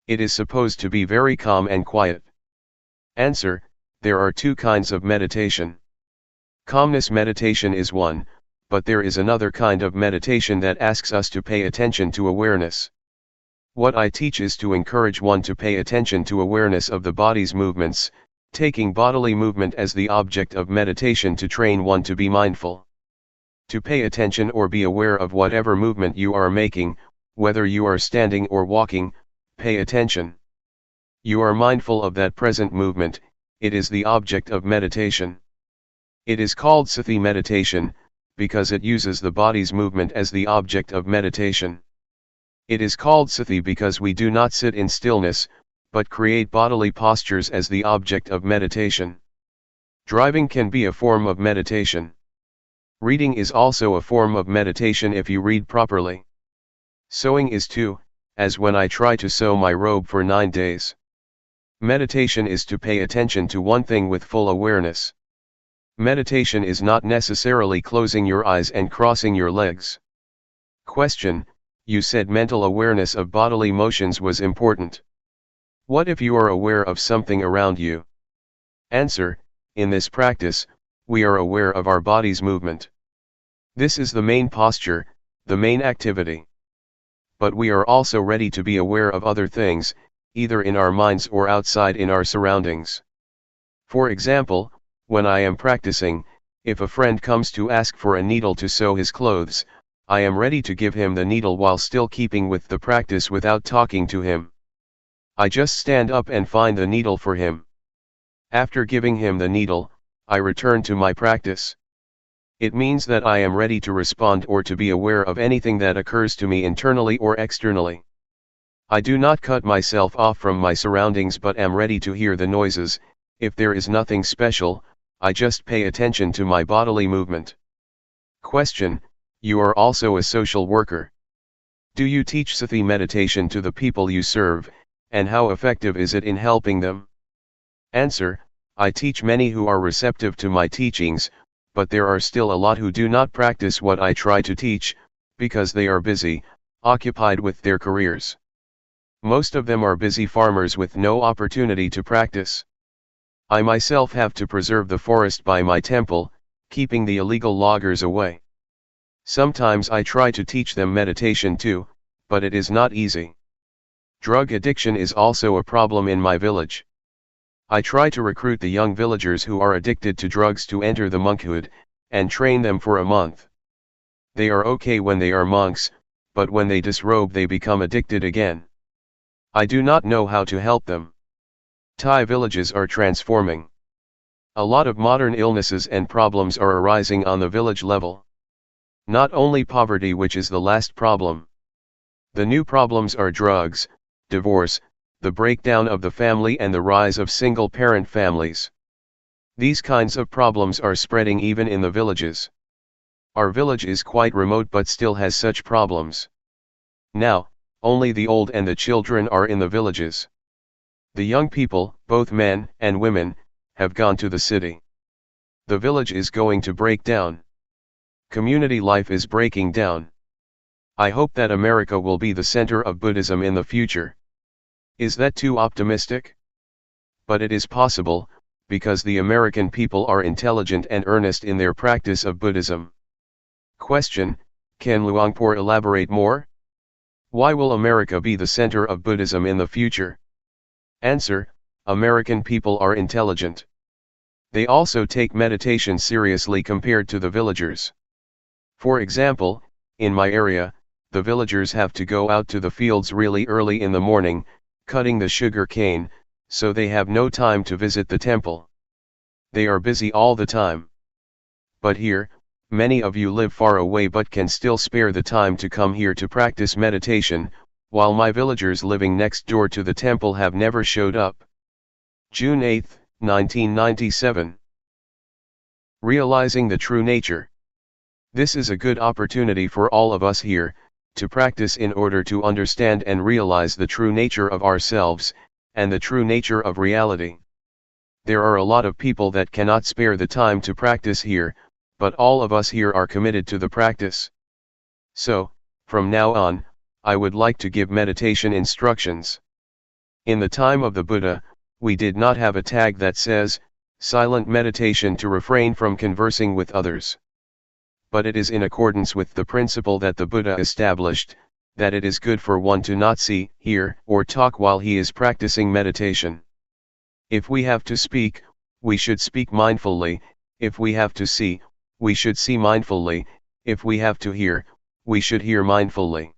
It is supposed to be very calm and quiet. Answer: there are 2 kinds of meditation. Calmness meditation is one, but there is another kind of meditation that asks us to pay attention to awareness. What I teach is to encourage one to pay attention to awareness of the body's movements, taking bodily movement as the object of meditation to train one to be mindful. To pay attention or be aware of whatever movement you are making, whether you are standing or walking, pay attention. You are mindful of that present movement, it is the object of meditation. It is called Sati meditation, because it uses the body's movement as the object of meditation. It is called Sati because we do not sit in stillness, but create bodily postures as the object of meditation. Driving can be a form of meditation. Reading is also a form of meditation if you read properly. Sewing is too, as when I try to sew my robe for 9 days. Meditation is to pay attention to one thing with full awareness. Meditation is not necessarily closing your eyes and crossing your legs. Question: you said mental awareness of bodily motions was important. What if you are aware of something around you? Answer: in this practice, we are aware of our body's movement. This is the main posture, the main activity. But we are also ready to be aware of other things, either in our minds or outside in our surroundings. For example, when I am practicing, if a friend comes to ask for a needle to sew his clothes, I am ready to give him the needle while still keeping with the practice without talking to him. I just stand up and find the needle for him. After giving him the needle, I return to my practice. It means that I am ready to respond or to be aware of anything that occurs to me internally or externally. I do not cut myself off from my surroundings but am ready to hear the noises. If there is nothing special, I just pay attention to my bodily movement. Question: you are also a social worker. Do you teach Sati meditation to the people you serve, and how effective is it in helping them? Answer: I teach many who are receptive to my teachings, but there are still a lot who do not practice what I try to teach, because they are busy, occupied with their careers. Most of them are busy farmers with no opportunity to practice. I myself have to preserve the forest by my temple, keeping the illegal loggers away. Sometimes I try to teach them meditation too, but it is not easy. Drug addiction is also a problem in my village. I try to recruit the young villagers who are addicted to drugs to enter the monkhood, and train them for a month. They are okay when they are monks, but when they disrobe they become addicted again. I do not know how to help them. Thai villages are transforming. A lot of modern illnesses and problems are arising on the village level. Not only poverty, which is the last problem. The new problems are drugs, divorce, the breakdown of the family and the rise of single-parent families. These kinds of problems are spreading even in the villages. Our village is quite remote but still has such problems. Now, only the old and the children are in the villages. The young people, both men and women, have gone to the city. The village is going to break down. Community life is breaking down. I hope that America will be the center of Buddhism in the future. Is that too optimistic? But it is possible, because the American people are intelligent and earnest in their practice of Buddhism. Question: can Luangpor elaborate more? Why will America be the center of Buddhism in the future? Answer: American people are intelligent. They also take meditation seriously compared to the villagers. For example, in my area, the villagers have to go out to the fields really early in the morning, cutting the sugar cane, so they have no time to visit the temple. They are busy all the time. But here, many of you live far away but can still spare the time to come here to practice meditation, while my villagers living next door to the temple have never showed up. June 8, 1997. Realizing the true nature. This is a good opportunity for all of us here, to practice in order to understand and realize the true nature of ourselves, and the true nature of reality. There are a lot of people that cannot spare the time to practice here, but all of us here are committed to the practice. So, from now on, I would like to give meditation instructions. In the time of the Buddha, we did not have a tag that says, silent meditation to refrain from conversing with others. But it is in accordance with the principle that the Buddha established, that it is good for one to not see, hear, or talk while he is practicing meditation. If we have to speak, we should speak mindfully; if we have to see, we should see mindfully; if we have to hear, we should hear mindfully.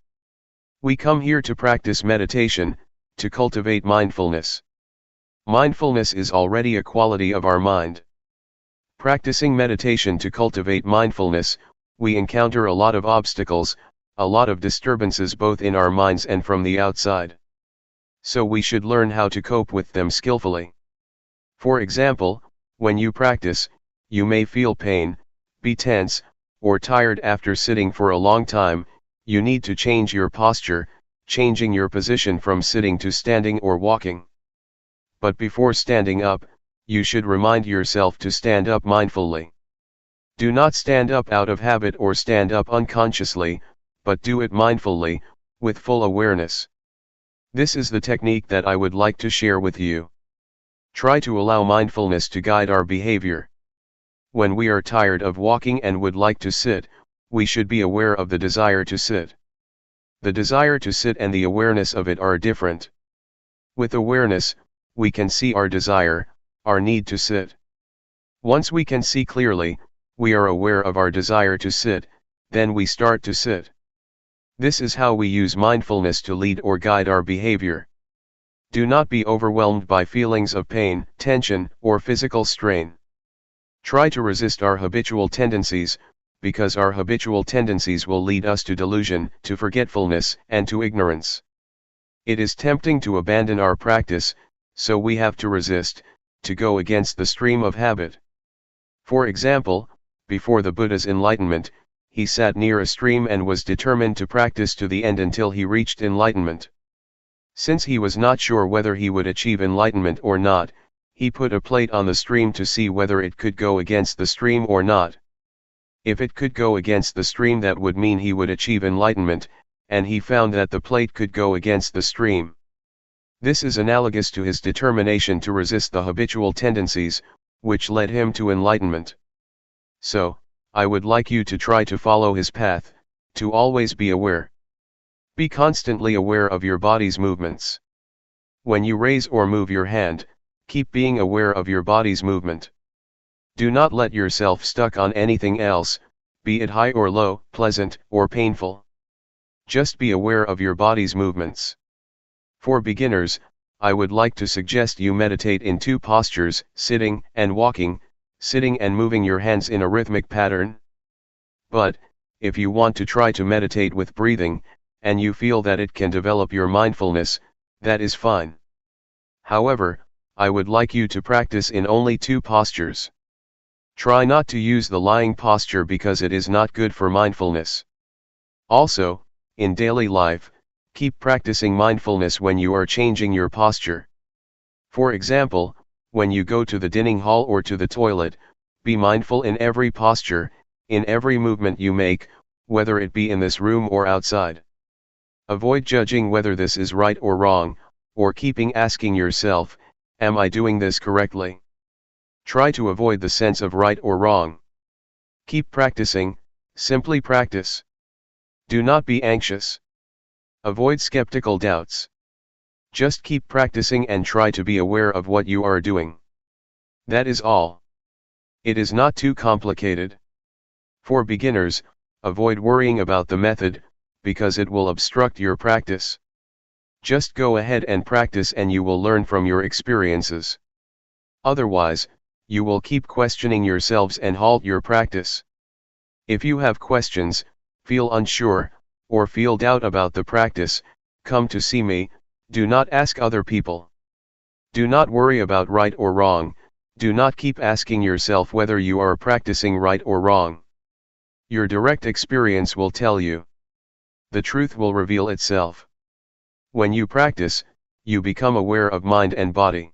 We come here to practice meditation, to cultivate mindfulness. Mindfulness is already a quality of our mind. Practicing meditation to cultivate mindfulness, we encounter a lot of obstacles, a lot of disturbances both in our minds and from the outside. So we should learn how to cope with them skillfully. For example, when you practice, you may feel pain, be tense, or tired after sitting for a long time. You need to change your posture, changing your position from sitting to standing or walking. But before standing up, you should remind yourself to stand up mindfully. Do not stand up out of habit or stand up unconsciously, but do it mindfully, with full awareness. This is the technique that I would like to share with you. Try to allow mindfulness to guide our behavior. When we are tired of walking and would like to sit, we should be aware of the desire to sit. The desire to sit and the awareness of it are different. With awareness, we can see our desire, our need to sit. Once we can see clearly, we are aware of our desire to sit, then we start to sit. This is how we use mindfulness to lead or guide our behavior. Do not be overwhelmed by feelings of pain, tension, or physical strain. Try to resist our habitual tendencies, because our habitual tendencies will lead us to delusion, to forgetfulness, and to ignorance. It is tempting to abandon our practice, so we have to resist, to go against the stream of habit. For example, before the Buddha's enlightenment, he sat near a stream and was determined to practice to the end until he reached enlightenment. Since he was not sure whether he would achieve enlightenment or not, he put a plate on the stream to see whether it could go against the stream or not. If it could go against the stream, that would mean he would achieve enlightenment, and he found that the plate could go against the stream. This is analogous to his determination to resist the habitual tendencies, which led him to enlightenment. So, I would like you to try to follow his path, to always be aware. Be constantly aware of your body's movements. When you raise or move your hand, keep being aware of your body's movement. Do not let yourself stuck on anything else, be it high or low, pleasant or painful. Just be aware of your body's movements. For beginners, I would like to suggest you meditate in two postures, sitting and walking, sitting and moving your hands in a rhythmic pattern. But, if you want to try to meditate with breathing, and you feel that it can develop your mindfulness, that is fine. However, I would like you to practice in only two postures. Try not to use the lying posture because it is not good for mindfulness. Also, in daily life, keep practicing mindfulness when you are changing your posture. For example, when you go to the dining hall or to the toilet, be mindful in every posture, in every movement you make, whether it be in this room or outside. Avoid judging whether this is right or wrong, or keeping asking yourself, am I doing this correctly? Try to avoid the sense of right or wrong. Keep practicing, simply practice. Do not be anxious. Avoid skeptical doubts. Just keep practicing and try to be aware of what you are doing. That is all. It is not too complicated. For beginners, avoid worrying about the method, because it will obstruct your practice. Just go ahead and practice and you will learn from your experiences. Otherwise, you will keep questioning yourselves and halt your practice. If you have questions, feel unsure, or feel doubt about the practice, come to see me. Do not ask other people. Do not worry about right or wrong, do not keep asking yourself whether you are practicing right or wrong. Your direct experience will tell you. The truth will reveal itself. When you practice, you become aware of mind and body.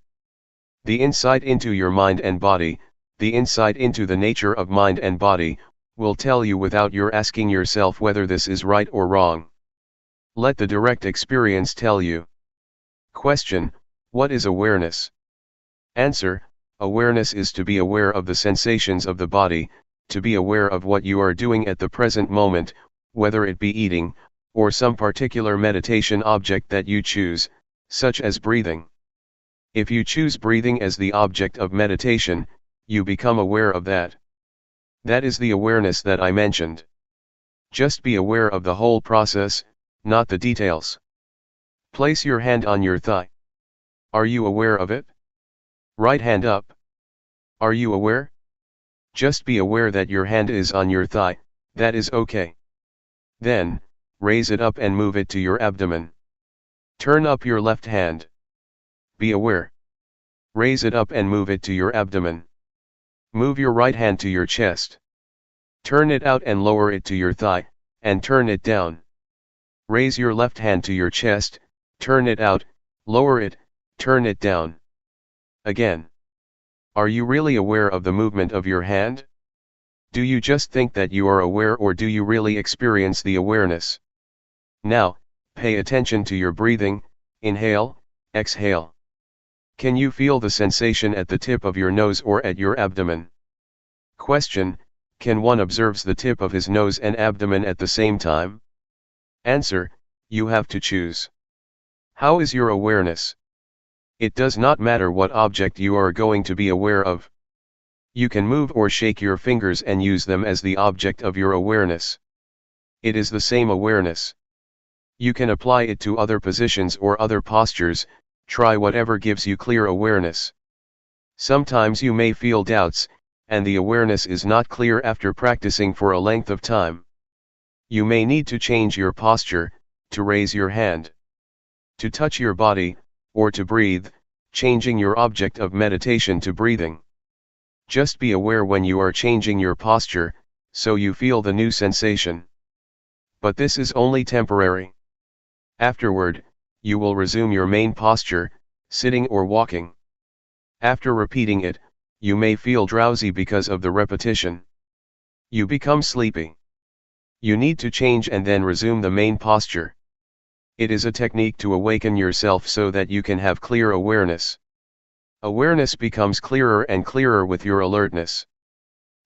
The insight into your mind and body, the insight into the nature of mind and body, will tell you without your asking yourself whether this is right or wrong. Let the direct experience tell you. Question: what is awareness? Answer: awareness is to be aware of the sensations of the body, to be aware of what you are doing at the present moment, whether it be eating, or some particular meditation object that you choose, such as breathing. If you choose breathing as the object of meditation, you become aware of that. That is the awareness that I mentioned. Just be aware of the whole process, not the details. Place your hand on your thigh. Are you aware of it? Right hand up. Are you aware? Just be aware that your hand is on your thigh, that is okay. Then, raise it up and move it to your abdomen. Turn up your left hand. Be aware. Raise it up and move it to your abdomen. Move your right hand to your chest. Turn it out and lower it to your thigh, and turn it down. Raise your left hand to your chest, turn it out, lower it, turn it down. Again. Are you really aware of the movement of your hand? Do you just think that you are aware, or do you really experience the awareness? Now, pay attention to your breathing. Inhale, exhale. Can you feel the sensation at the tip of your nose or at your abdomen? Question: can one observe the tip of his nose and abdomen at the same time? Answer: you have to choose. How is your awareness? It does not matter what object you are going to be aware of. You can move or shake your fingers and use them as the object of your awareness. It is the same awareness. You can apply it to other positions or other postures. Try whatever gives you clear awareness. Sometimes you may feel doubts, and the awareness is not clear after practicing for a length of time. You may need to change your posture, to raise your hand, to touch your body, or to breathe, changing your object of meditation to breathing. Just be aware when you are changing your posture, so you feel the new sensation. But this is only temporary. Afterward, you will resume your main posture, sitting or walking. After repeating it, you may feel drowsy because of the repetition. You become sleepy. You need to change and then resume the main posture. It is a technique to awaken yourself so that you can have clear awareness. Awareness becomes clearer and clearer with your alertness.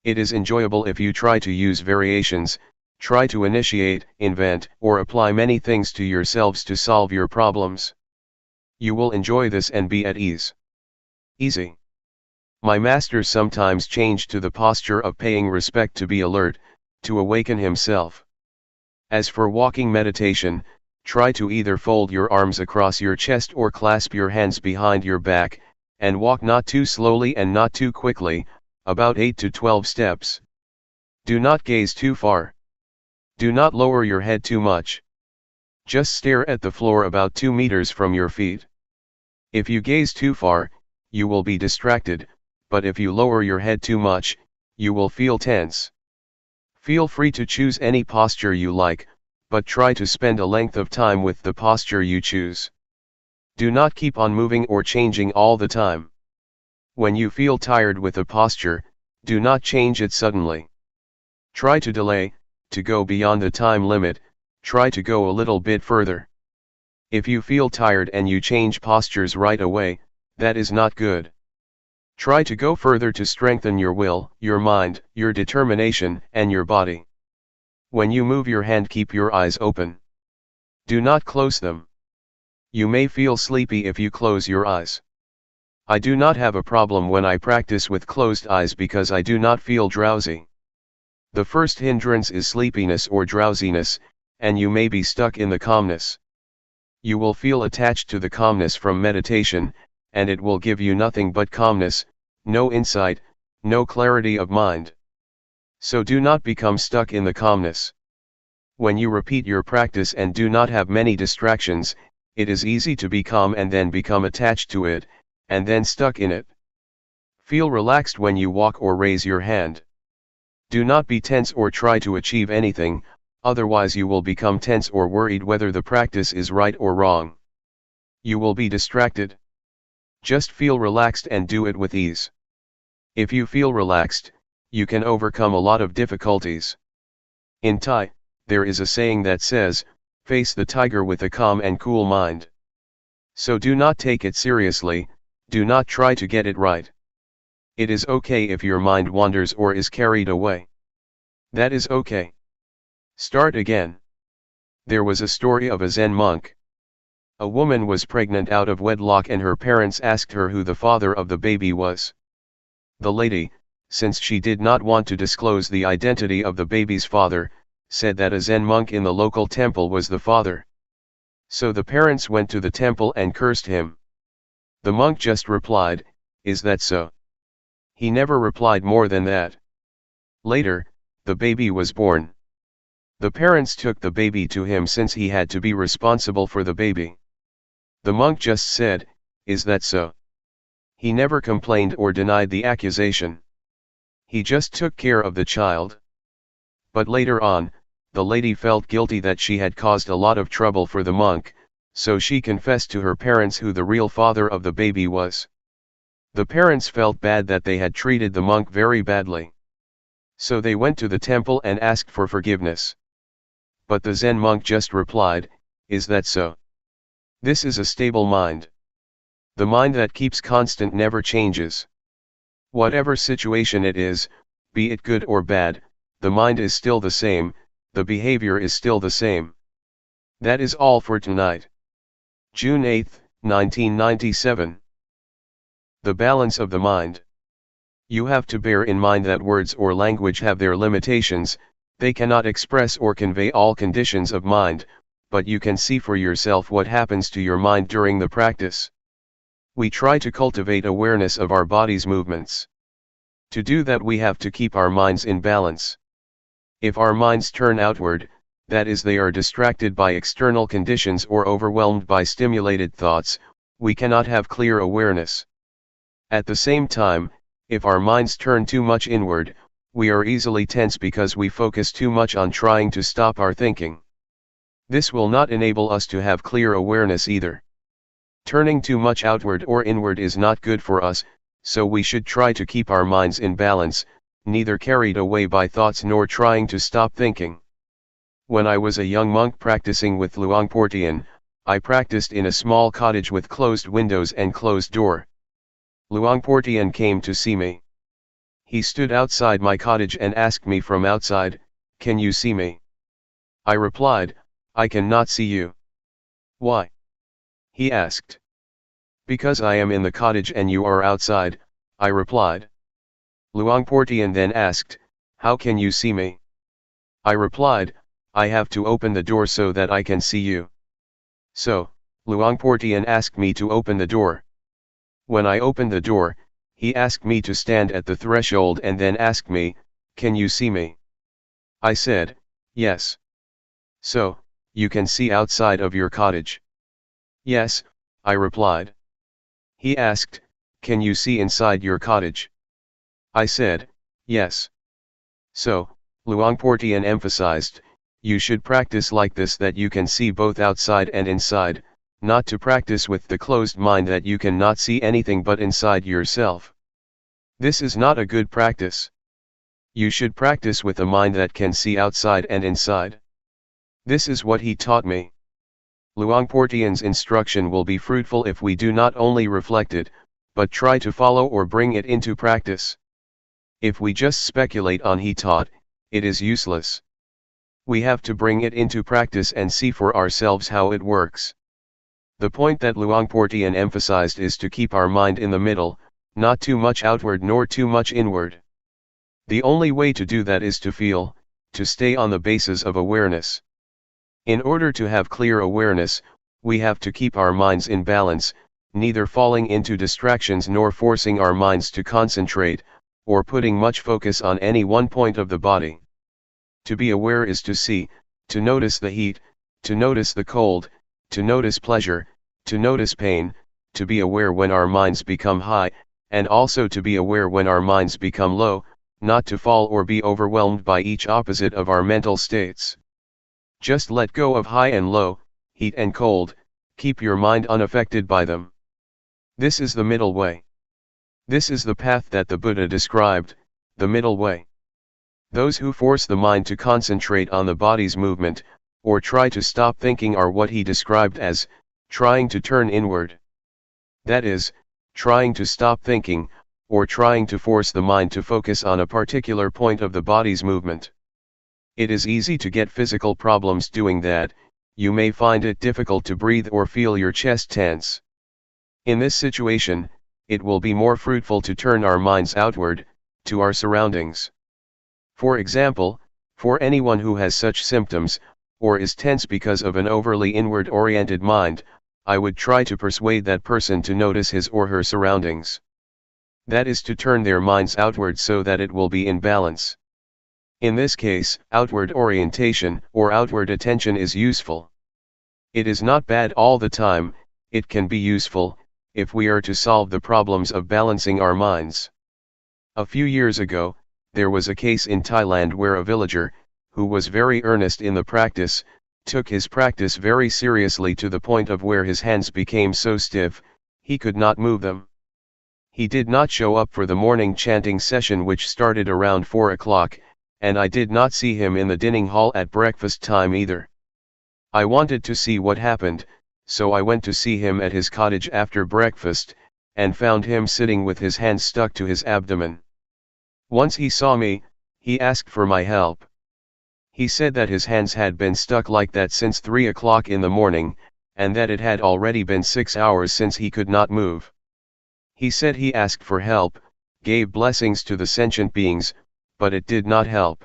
It is enjoyable if you try to use variations, try to initiate, invent, or apply many things to yourselves to solve your problems. You will enjoy this and be at ease. Easy. My master sometimes changed to the posture of paying respect to be alert, to awaken himself. As for walking meditation, try to either fold your arms across your chest or clasp your hands behind your back, and walk not too slowly and not too quickly, about 8 to 12 steps. Do not gaze too far. Do not lower your head too much. Just stare at the floor about 2 meters from your feet. If you gaze too far, you will be distracted, but if you lower your head too much, you will feel tense. Feel free to choose any posture you like, but try to spend a length of time with the posture you choose. Do not keep on moving or changing all the time. When you feel tired with a posture, do not change it suddenly. Try to delay, to go beyond the time limit, try to go a little bit further. If you feel tired and you change postures right away, that is not good. Try to go further to strengthen your will, your mind, your determination, and your body. When you move your hand, keep your eyes open. Do not close them. You may feel sleepy if you close your eyes. I do not have a problem when I practice with closed eyes because I do not feel drowsy. The first hindrance is sleepiness or drowsiness, and you may be stuck in the calmness. You will feel attached to the calmness from meditation, and it will give you nothing but calmness, no insight, no clarity of mind. So do not become stuck in the calmness. When you repeat your practice and do not have many distractions, it is easy to be calm and then become attached to it, and then stuck in it. Feel relaxed when you walk or raise your hand. Do not be tense or try to achieve anything, otherwise you will become tense or worried whether the practice is right or wrong. You will be distracted. Just feel relaxed and do it with ease. If you feel relaxed, you can overcome a lot of difficulties. In Thai, there is a saying that says, "Face the tiger with a calm and cool mind." So do not take it seriously, do not try to get it right. It is okay if your mind wanders or is carried away. That is okay. Start again. There was a story of a Zen monk. A woman was pregnant out of wedlock and her parents asked her who the father of the baby was. The lady, since she did not want to disclose the identity of the baby's father, said that a Zen monk in the local temple was the father. So the parents went to the temple and cursed him. The monk just replied, "Is that so?" He never replied more than that. Later, the baby was born. The parents took the baby to him since he had to be responsible for the baby. The monk just said, "Is that so?" He never complained or denied the accusation. He just took care of the child. But later on, the lady felt guilty that she had caused a lot of trouble for the monk, so she confessed to her parents who the real father of the baby was. The parents felt bad that they had treated the monk very badly. So they went to the temple and asked for forgiveness. But the Zen monk just replied, "Is that so?" This is a stable mind. The mind that keeps constant never changes. Whatever situation it is, be it good or bad, the mind is still the same, the behavior is still the same. That is all for tonight. June 8, 1997. The balance of the mind. You have to bear in mind that words or language have their limitations, they cannot express or convey all conditions of mind, but you can see for yourself what happens to your mind during the practice. We try to cultivate awareness of our body's movements. To do that we have to keep our minds in balance. If our minds turn outward, that is they are distracted by external conditions or overwhelmed by stimulated thoughts, we cannot have clear awareness. At the same time, if our minds turn too much inward, we are easily tense because we focus too much on trying to stop our thinking. This will not enable us to have clear awareness either. Turning too much outward or inward is not good for us, so we should try to keep our minds in balance, neither carried away by thoughts nor trying to stop thinking. When I was a young monk practicing with Luangpor Teean, I practiced in a small cottage with closed windows and closed door. Luangpor Teean came to see me. He stood outside my cottage and asked me from outside, "Can you see me?" I replied, "I cannot see you." "Why?" he asked. "Because I am in the cottage and you are outside," I replied. Luangpor Teean then asked, "How can you see me?" I replied, "I have to open the door so that I can see you." So, Luangpor Teean asked me to open the door. When I opened the door, he asked me to stand at the threshold and then asked me, "Can you see me?" I said, "Yes." "So, you can see outside of your cottage?" "Yes," I replied. He asked, "Can you see inside your cottage?" I said, "Yes." So, Luangpor Teean emphasized, you should practice like this, that you can see both outside and inside, not to practice with the closed mind that you cannot see anything but inside yourself. This is not a good practice. You should practice with a mind that can see outside and inside. This is what he taught me. Luangpor Teean's instruction will be fruitful if we do not only reflect it, but try to follow or bring it into practice. If we just speculate on he taught, it is useless. We have to bring it into practice and see for ourselves how it works. The point that Luangpor Teean emphasized is to keep our mind in the middle, not too much outward nor too much inward. The only way to do that is to feel, to stay on the basis of awareness. In order to have clear awareness, we have to keep our minds in balance, neither falling into distractions nor forcing our minds to concentrate, or putting much focus on any one point of the body. To be aware is to see, to notice the heat, to notice the cold, to notice pleasure, to notice pain, to be aware when our minds become high, and also to be aware when our minds become low, not to fall or be overwhelmed by each opposite of our mental states. Just let go of high and low, heat and cold, keep your mind unaffected by them. This is the middle way. This is the path that the Buddha described, the middle way. Those who force the mind to concentrate on the body's movement, or try to stop thinking, are what he described as trying to turn inward. That is, trying to stop thinking, or trying to force the mind to focus on a particular point of the body's movement. It is easy to get physical problems doing that. You may find it difficult to breathe or feel your chest tense. In this situation, it will be more fruitful to turn our minds outward, to our surroundings. For example, for anyone who has such symptoms, or is tense because of an overly inward-oriented mind, I would try to persuade that person to notice his or her surroundings. That is to turn their minds outward so that it will be in balance. In this case, outward orientation or outward attention is useful. It is not bad all the time. It can be useful, if we are to solve the problems of balancing our minds. A few years ago, there was a case in Thailand where a villager, who was very earnest in the practice, took his practice very seriously to the point of where his hands became so stiff, he could not move them. He did not show up for the morning chanting session, which started around 4 o'clock, and I did not see him in the dining hall at breakfast time either. I wanted to see what happened, so I went to see him at his cottage after breakfast, and found him sitting with his hands stuck to his abdomen. Once he saw me, he asked for my help. He said that his hands had been stuck like that since 3 o'clock in the morning, and that it had already been 6 hours since he could not move. He said he asked for help, gave blessings to the sentient beings, but it did not help.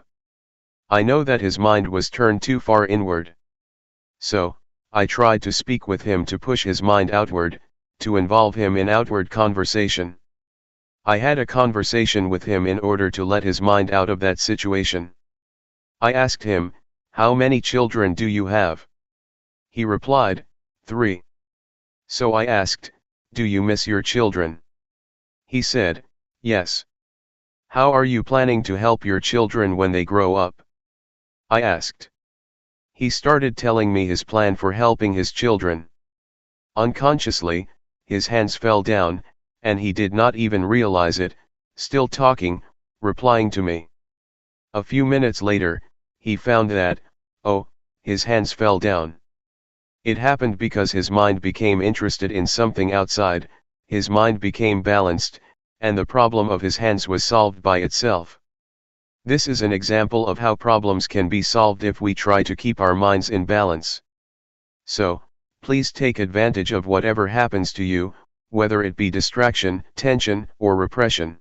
I know that his mind was turned too far inward. So, I tried to speak with him to push his mind outward, to involve him in outward conversation. I had a conversation with him in order to let his mind out of that situation. I asked him, "How many children do you have?" He replied, 3. So I asked, "Do you miss your children?" He said, "Yes." "How are you planning to help your children when they grow up?" I asked. He started telling me his plan for helping his children. Unconsciously, his hands fell down, and he did not even realize it, still talking, replying to me. A few minutes later, he found that, oh, his hands fell down. It happened because his mind became interested in something outside, his mind became balanced, and the problem of his hands was solved by itself. This is an example of how problems can be solved if we try to keep our minds in balance. So, please take advantage of whatever happens to you, whether it be distraction, tension, or repression.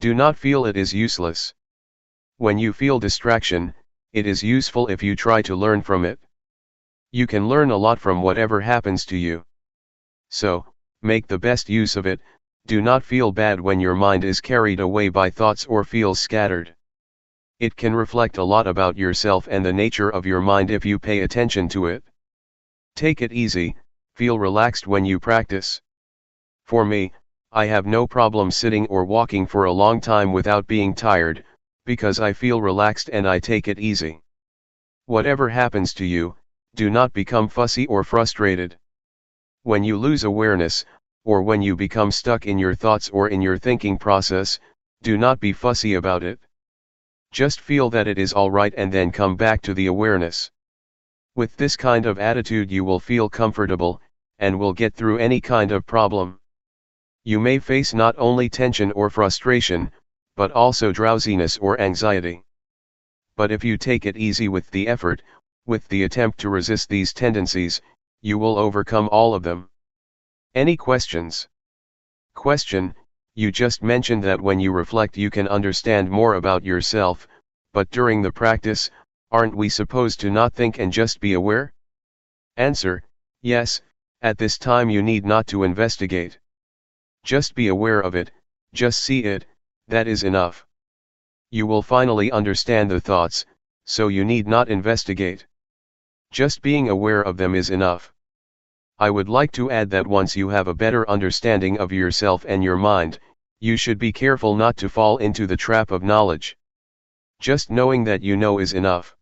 Do not feel it is useless. When you feel distraction, it is useful if you try to learn from it. You can learn a lot from whatever happens to you. So, make the best use of it. Do not feel bad when your mind is carried away by thoughts or feels scattered. It can reflect a lot about yourself and the nature of your mind if you pay attention to it. Take it easy, feel relaxed when you practice. For me, I have no problem sitting or walking for a long time without being tired, because I feel relaxed and I take it easy. Whatever happens to you, do not become fussy or frustrated. When you lose awareness, or when you become stuck in your thoughts or in your thinking process, do not be fussy about it. Just feel that it is all right and then come back to the awareness. With this kind of attitude you will feel comfortable, and will get through any kind of problem. You may face not only tension or frustration, but also drowsiness or anxiety. But if you take it easy with the effort, with the attempt to resist these tendencies, you will overcome all of them. Any questions? Question: you just mentioned that when you reflect you can understand more about yourself, but during the practice, aren't we supposed to not think and just be aware? Answer: yes, at this time you need not to investigate. Just be aware of it, just see it, that is enough. You will finally understand the thoughts, so you need not investigate. Just being aware of them is enough. I would like to add that once you have a better understanding of yourself and your mind, you should be careful not to fall into the trap of knowledge. Just knowing that you know is enough.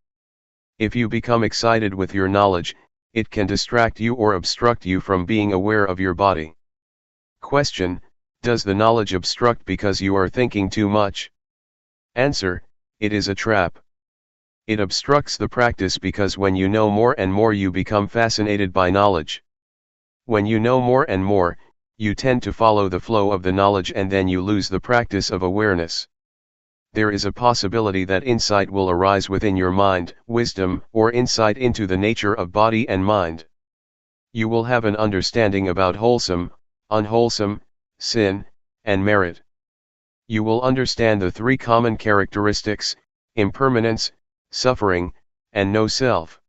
If you become excited with your knowledge, it can distract you or obstruct you from being aware of your body. Question: does the knowledge obstruct because you are thinking too much? Answer: it is a trap. It obstructs the practice because when you know more and more you become fascinated by knowledge. When you know more and more, you tend to follow the flow of the knowledge and then you lose the practice of awareness. There is a possibility that insight will arise within your mind, wisdom, or insight into the nature of body and mind. You will have an understanding about wholesome, unwholesome, sin, and merit. You will understand the three common characteristics: impermanence, suffering, and no self.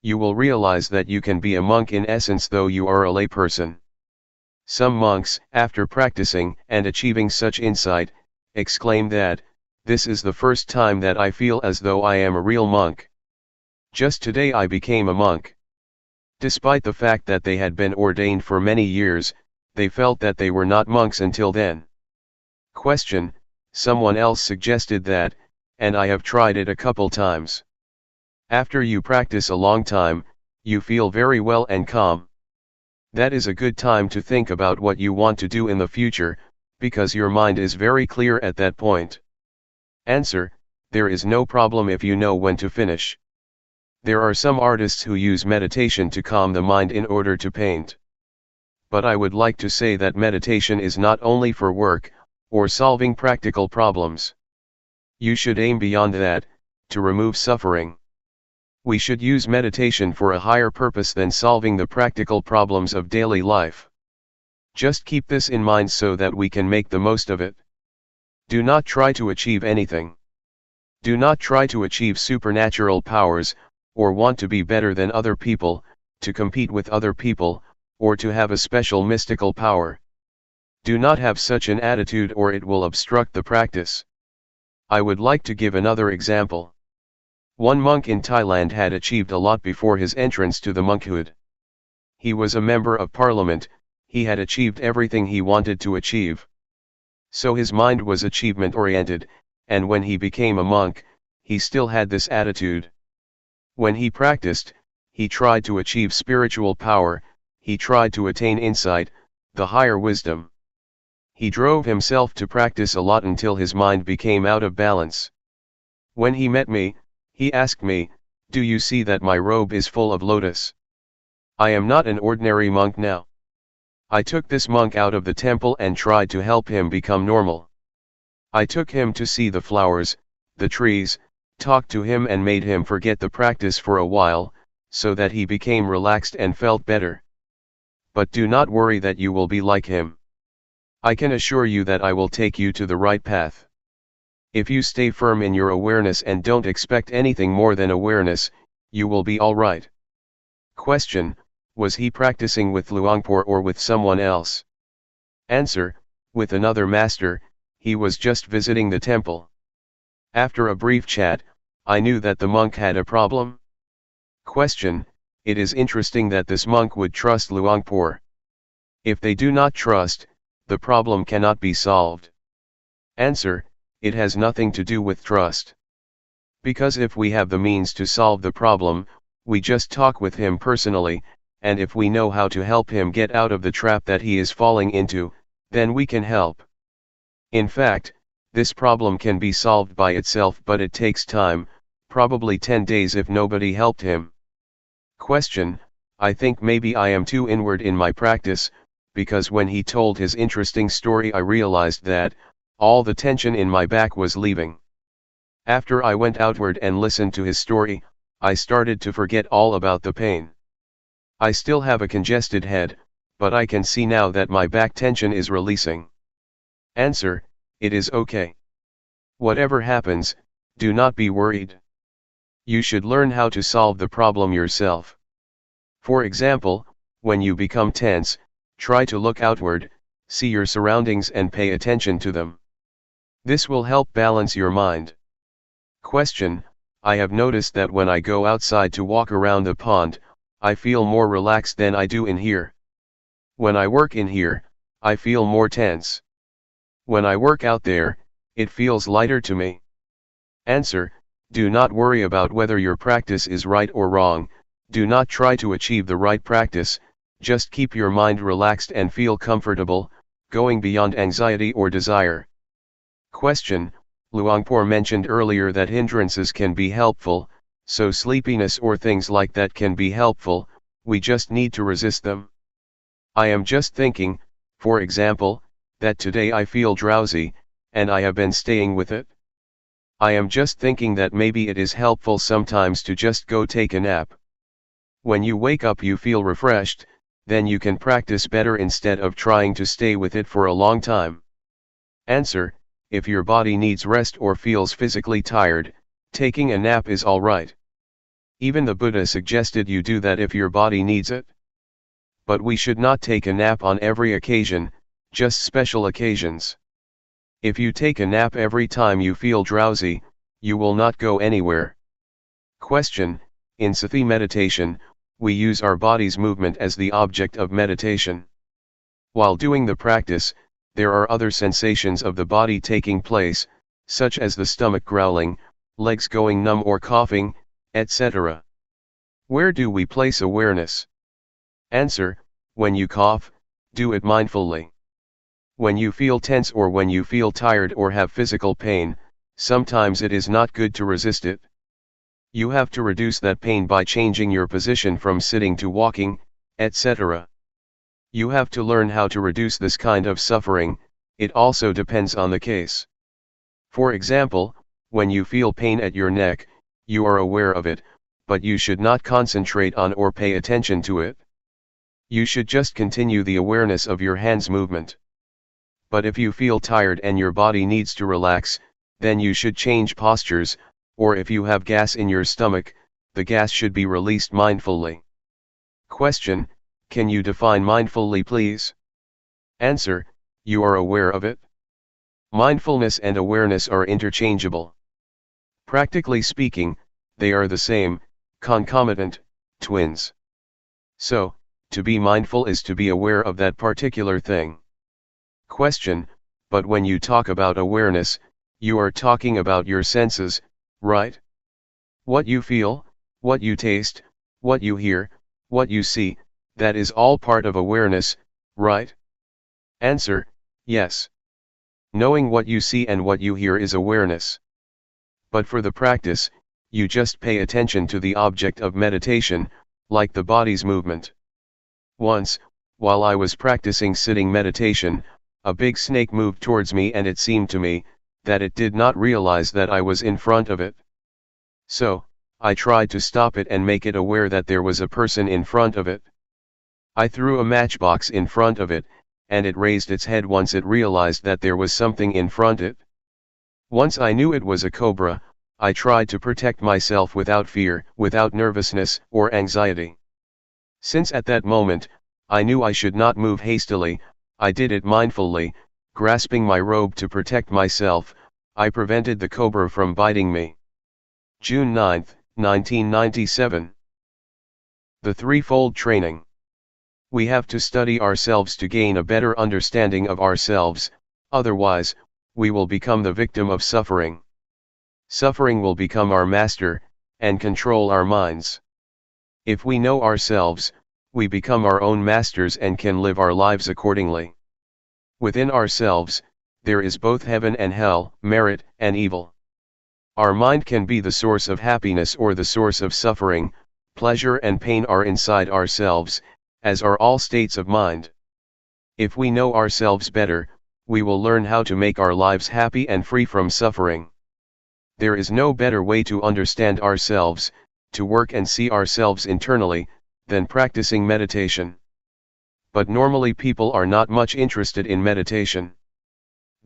You will realize that you can be a monk in essence though you are a layperson. Some monks, after practicing and achieving such insight, exclaim that, "This is the first time that I feel as though I am a real monk. Just today I became a monk." Despite the fact that they had been ordained for many years, they felt that they were not monks until then. Question: someone else suggested that, and I have tried it a couple times. After you practice a long time, you feel very well and calm. That is a good time to think about what you want to do in the future, because your mind is very clear at that point. Answer: there is no problem if you know when to finish. There are some artists who use meditation to calm the mind in order to paint. But I would like to say that meditation is not only for work, or solving practical problems. You should aim beyond that, to remove suffering. We should use meditation for a higher purpose than solving the practical problems of daily life. Just keep this in mind so that we can make the most of it. Do not try to achieve anything. Do not try to achieve supernatural powers, or want to be better than other people, to compete with other people, or to have a special mystical power. Do not have such an attitude or it will obstruct the practice. I would like to give another example. One monk in Thailand had achieved a lot before his entrance to the monkhood. He was a member of parliament, he had achieved everything he wanted to achieve. So his mind was achievement-oriented, and when he became a monk, he still had this attitude. When he practiced, he tried to achieve spiritual power, he tried to attain insight, the higher wisdom. He drove himself to practice a lot until his mind became out of balance. When he met me, he asked me, "Do you see that my robe is full of lotus? I am not an ordinary monk now." I took this monk out of the temple and tried to help him become normal. I took him to see the flowers, the trees, talked to him and made him forget the practice for a while, so that he became relaxed and felt better. But do not worry that you will be like him. I can assure you that I will take you to the right path. If you stay firm in your awareness and don't expect anything more than awareness, you will be all right. Question: was he practicing with Luangpor or with someone else? Answer: with another master. He was just visiting the temple. After a brief chat, I knew that the monk had a problem. Question: it is interesting that this monk would trust Luangpor. If they do not trust, the problem cannot be solved. Answer: it has nothing to do with trust. Because if we have the means to solve the problem, we just talk with him personally, and if we know how to help him get out of the trap that he is falling into, then we can help. In fact, this problem can be solved by itself, but it takes time, probably 10 days if nobody helped him. Question: I think maybe I am too inward in my practice, because when he told his interesting story I realized that all the tension in my back was leaving. After I went outward and listened to his story, I started to forget all about the pain. I still have a congested head, but I can see now that my back tension is releasing. Answer: it is okay. Whatever happens, do not be worried. You should learn how to solve the problem yourself. For example, when you become tense, try to look outward, see your surroundings and pay attention to them. This will help balance your mind. Question: I have noticed that when I go outside to walk around the pond, I feel more relaxed than I do in here. When I work in here, I feel more tense. When I work out there, it feels lighter to me. Answer: do not worry about whether your practice is right or wrong, do not try to achieve the right practice, just keep your mind relaxed and feel comfortable, going beyond anxiety or desire. Question: Luangpor mentioned earlier that hindrances can be helpful, so sleepiness or things like that can be helpful, we just need to resist them. I am just thinking, for example, that today I feel drowsy, and I have been staying with it. I am just thinking that maybe it is helpful sometimes to just go take a nap. When you wake up you feel refreshed, then you can practice better instead of trying to stay with it for a long time. Answer: if your body needs rest or feels physically tired, taking a nap is alright. Even the Buddha suggested you do that if your body needs it. But we should not take a nap on every occasion, just special occasions. If you take a nap every time you feel drowsy, you will not go anywhere. Question: in Sati meditation, we use our body's movement as the object of meditation. While doing the practice, there are other sensations of the body taking place, such as the stomach growling, legs going numb or coughing, etc. Where do we place awareness? Answer: when you cough, do it mindfully. When you feel tense or when you feel tired or have physical pain, sometimes it is not good to resist it. You have to reduce that pain by changing your position from sitting to walking, etc. You have to learn how to reduce this kind of suffering, it also depends on the case. For example, when you feel pain at your neck, you are aware of it, but you should not concentrate on or pay attention to it. You should just continue the awareness of your hands movement. But if you feel tired and your body needs to relax, then you should change postures, or if you have gas in your stomach, the gas should be released mindfully. Question: can you define mindfully please? Answer: you are aware of it. Mindfulness and awareness are interchangeable. Practically speaking, they are the same, concomitant, twins. So, to be mindful is to be aware of that particular thing. Question: but when you talk about awareness, you are talking about your senses, right? What you feel, what you taste, what you hear, what you see, that is all part of awareness, right? Answer: Yes. Knowing what you see and what you hear is awareness. But for the practice, you just pay attention to the object of meditation, like the body's movement. Once, while I was practicing sitting meditation, a big snake moved towards me and it seemed to me that it did not realize that I was in front of it. So, I tried to stop it and make it aware that there was a person in front of it. I threw a matchbox in front of it, and it raised its head once it realized that there was something in front of it. Once I knew it was a cobra, I tried to protect myself without fear, without nervousness or anxiety. Since at that moment, I knew I should not move hastily, I did it mindfully, grasping my robe to protect myself. I prevented the cobra from biting me. June 9, 1997. The Threefold Training. We have to study ourselves to gain a better understanding of ourselves, otherwise, we will become the victim of suffering. Suffering will become our master, and control our minds. If we know ourselves, we become our own masters and can live our lives accordingly. Within ourselves, there is both heaven and hell, merit and evil. Our mind can be the source of happiness or the source of suffering. Pleasure and pain are inside ourselves, as are all states of mind. If we know ourselves better, we will learn how to make our lives happy and free from suffering. There is no better way to understand ourselves, to work and see ourselves internally, than practicing meditation. But normally people are not much interested in meditation.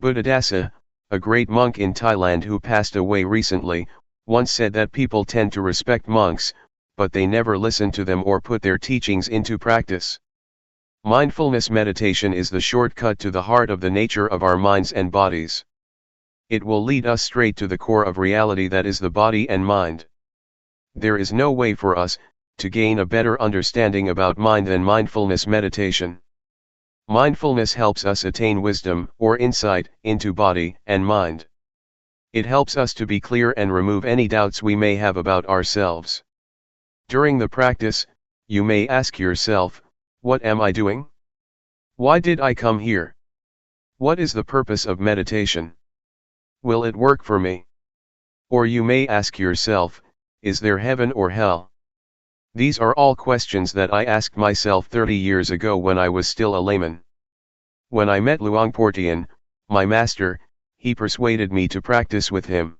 Buddhadasa, a great monk in Thailand who passed away recently, once said that people tend to respect monks, but they never listen to them or put their teachings into practice. Mindfulness meditation is the shortcut to the heart of the nature of our minds and bodies. It will lead us straight to the core of reality, that is the body and mind. There is no way for us to gain a better understanding about mind than mindfulness meditation. Mindfulness helps us attain wisdom or insight into body and mind. It helps us to be clear and remove any doubts we may have about ourselves. During the practice, you may ask yourself, what am I doing? Why did I come here? What is the purpose of meditation? Will it work for me? Or you may ask yourself, is there heaven or hell? These are all questions that I asked myself 30 years ago when I was still a layman. When I met Luangpor Teean, my master, he persuaded me to practice with him.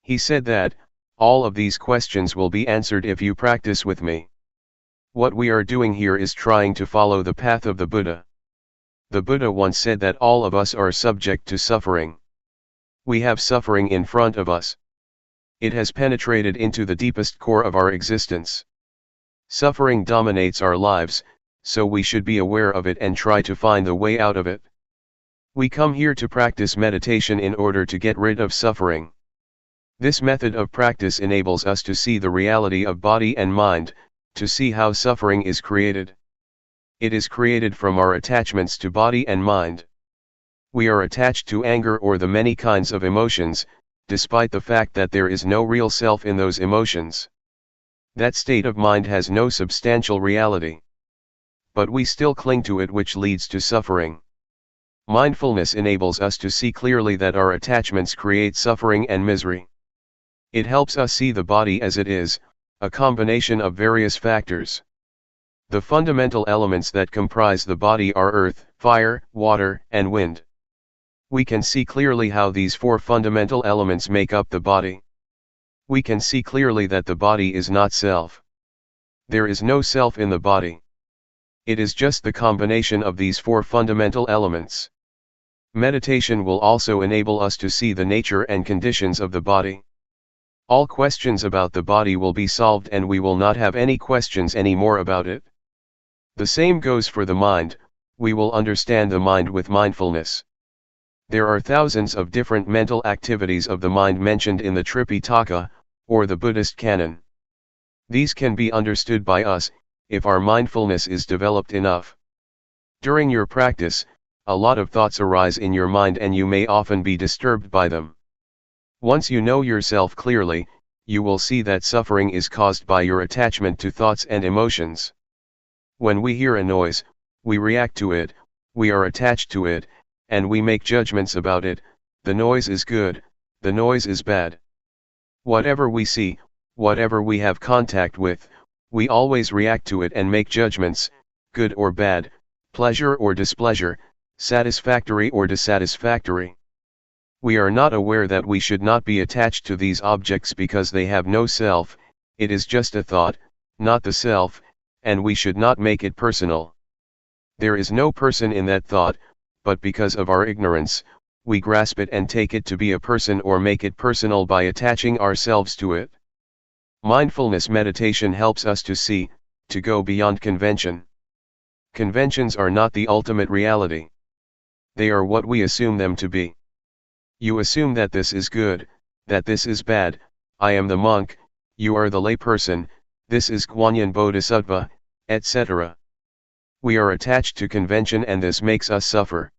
He said that, all of these questions will be answered if you practice with me. What we are doing here is trying to follow the path of the Buddha. The Buddha once said that all of us are subject to suffering. We have suffering in front of us. It has penetrated into the deepest core of our existence. Suffering dominates our lives, so we should be aware of it and try to find the way out of it. We come here to practice meditation in order to get rid of suffering. This method of practice enables us to see the reality of body and mind, to see how suffering is created. It is created from our attachments to body and mind. We are attached to anger or the many kinds of emotions, despite the fact that there is no real self in those emotions. That state of mind has no substantial reality. But we still cling to it, which leads to suffering. Mindfulness enables us to see clearly that our attachments create suffering and misery. It helps us see the body as it is, a combination of various factors. The fundamental elements that comprise the body are earth, fire, water, and wind. We can see clearly how these four fundamental elements make up the body. We can see clearly that the body is not self. There is no self in the body. It is just the combination of these four fundamental elements. Meditation will also enable us to see the nature and conditions of the body. All questions about the body will be solved and we will not have any questions anymore about it. The same goes for the mind. We will understand the mind with mindfulness. There are thousands of different mental activities of the mind mentioned in the Tripitaka, or the Buddhist canon. These can be understood by us, if our mindfulness is developed enough. During your practice, a lot of thoughts arise in your mind and you may often be disturbed by them. Once you know yourself clearly, you will see that suffering is caused by your attachment to thoughts and emotions. When we hear a noise, we react to it, we are attached to it, and we make judgments about it. The noise is good, the noise is bad. Whatever we see, whatever we have contact with, we always react to it and make judgments, good or bad, pleasure or displeasure, satisfactory or dissatisfactory. We are not aware that we should not be attached to these objects because they have no self, it is just a thought, not the self, and we should not make it personal. There is no person in that thought, but because of our ignorance, we grasp it and take it to be a person or make it personal by attaching ourselves to it. Mindfulness meditation helps us to see, to go beyond convention. Conventions are not the ultimate reality. They are what we assume them to be. You assume that this is good, that this is bad, I am the monk, you are the layperson, this is Guanyin Bodhisattva, etc. We are attached to convention and this makes us suffer.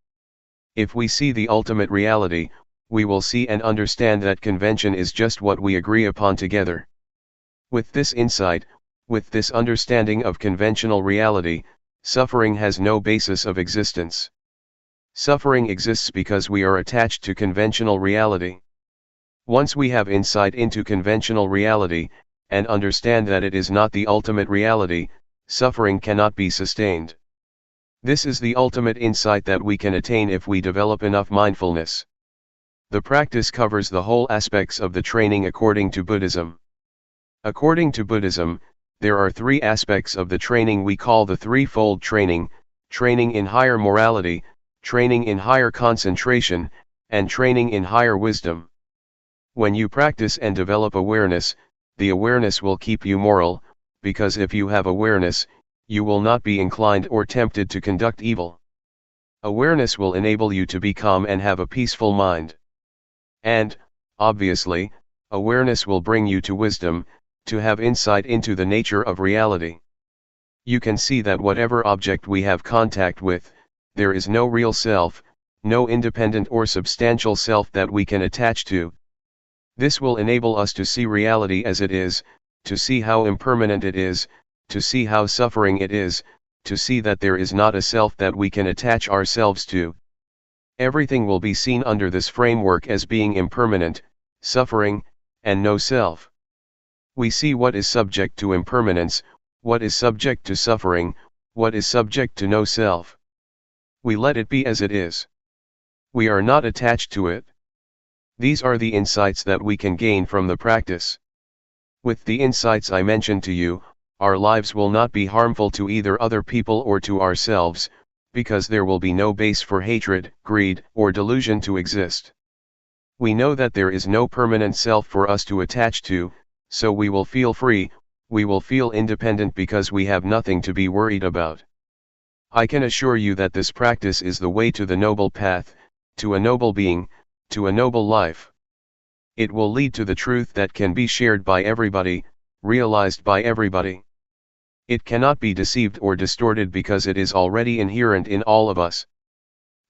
If we see the ultimate reality, we will see and understand that convention is just what we agree upon together. With this insight, with this understanding of conventional reality, suffering has no basis of existence. Suffering exists because we are attached to conventional reality. Once we have insight into conventional reality, and understand that it is not the ultimate reality, suffering cannot be sustained. This is the ultimate insight that we can attain if we develop enough mindfulness. The practice covers the whole aspects of the training according to Buddhism. According to Buddhism, there are three aspects of the training we call the threefold training: training in higher morality, training in higher concentration, and training in higher wisdom. When you practice and develop awareness, the awareness will keep you moral, because if you have awareness, you will not be inclined or tempted to conduct evil. Awareness will enable you to be calm and have a peaceful mind. And, obviously, awareness will bring you to wisdom, to have insight into the nature of reality. You can see that whatever object we have contact with, there is no real self, no independent or substantial self that we can attach to. This will enable us to see reality as it is, to see how impermanent it is, to see how suffering it is, to see that there is not a self that we can attach ourselves to. Everything will be seen under this framework as being impermanent, suffering, and no self. We see what is subject to impermanence, what is subject to suffering, what is subject to no self. We let it be as it is. We are not attached to it. These are the insights that we can gain from the practice. With the insights I mentioned to you, our lives will not be harmful to either other people or to ourselves, because there will be no base for hatred, greed, or delusion to exist. We know that there is no permanent self for us to attach to, so we will feel free, we will feel independent because we have nothing to be worried about. I can assure you that this practice is the way to the noble path, to a noble being, to a noble life. It will lead to the truth that can be shared by everybody, realized by everybody. It cannot be deceived or distorted because it is already inherent in all of us.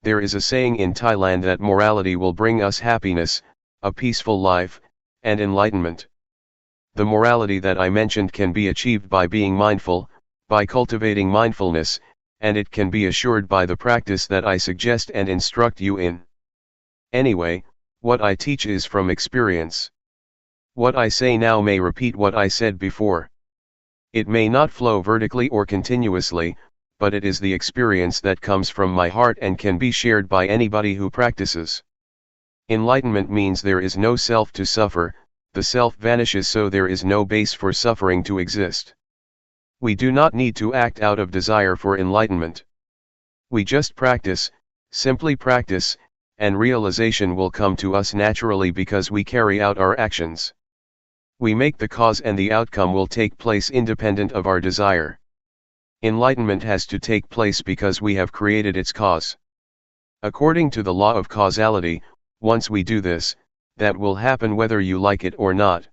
There is a saying in Thailand that morality will bring us happiness, a peaceful life, and enlightenment. The morality that I mentioned can be achieved by being mindful, by cultivating mindfulness, and it can be assured by the practice that I suggest and instruct you in. Anyway, what I teach is from experience. What I say now may repeat what I said before. It may not flow vertically or continuously, but it is the experience that comes from my heart and can be shared by anybody who practices. Enlightenment means there is no self to suffer, the self vanishes, so there is no base for suffering to exist. We do not need to act out of desire for enlightenment. We just practice, simply practice, and realization will come to us naturally because we carry out our actions. We make the cause and the outcome will take place independent of our desire. Enlightenment has to take place because we have created its cause. According to the law of causality, once we do this, that will happen whether you like it or not.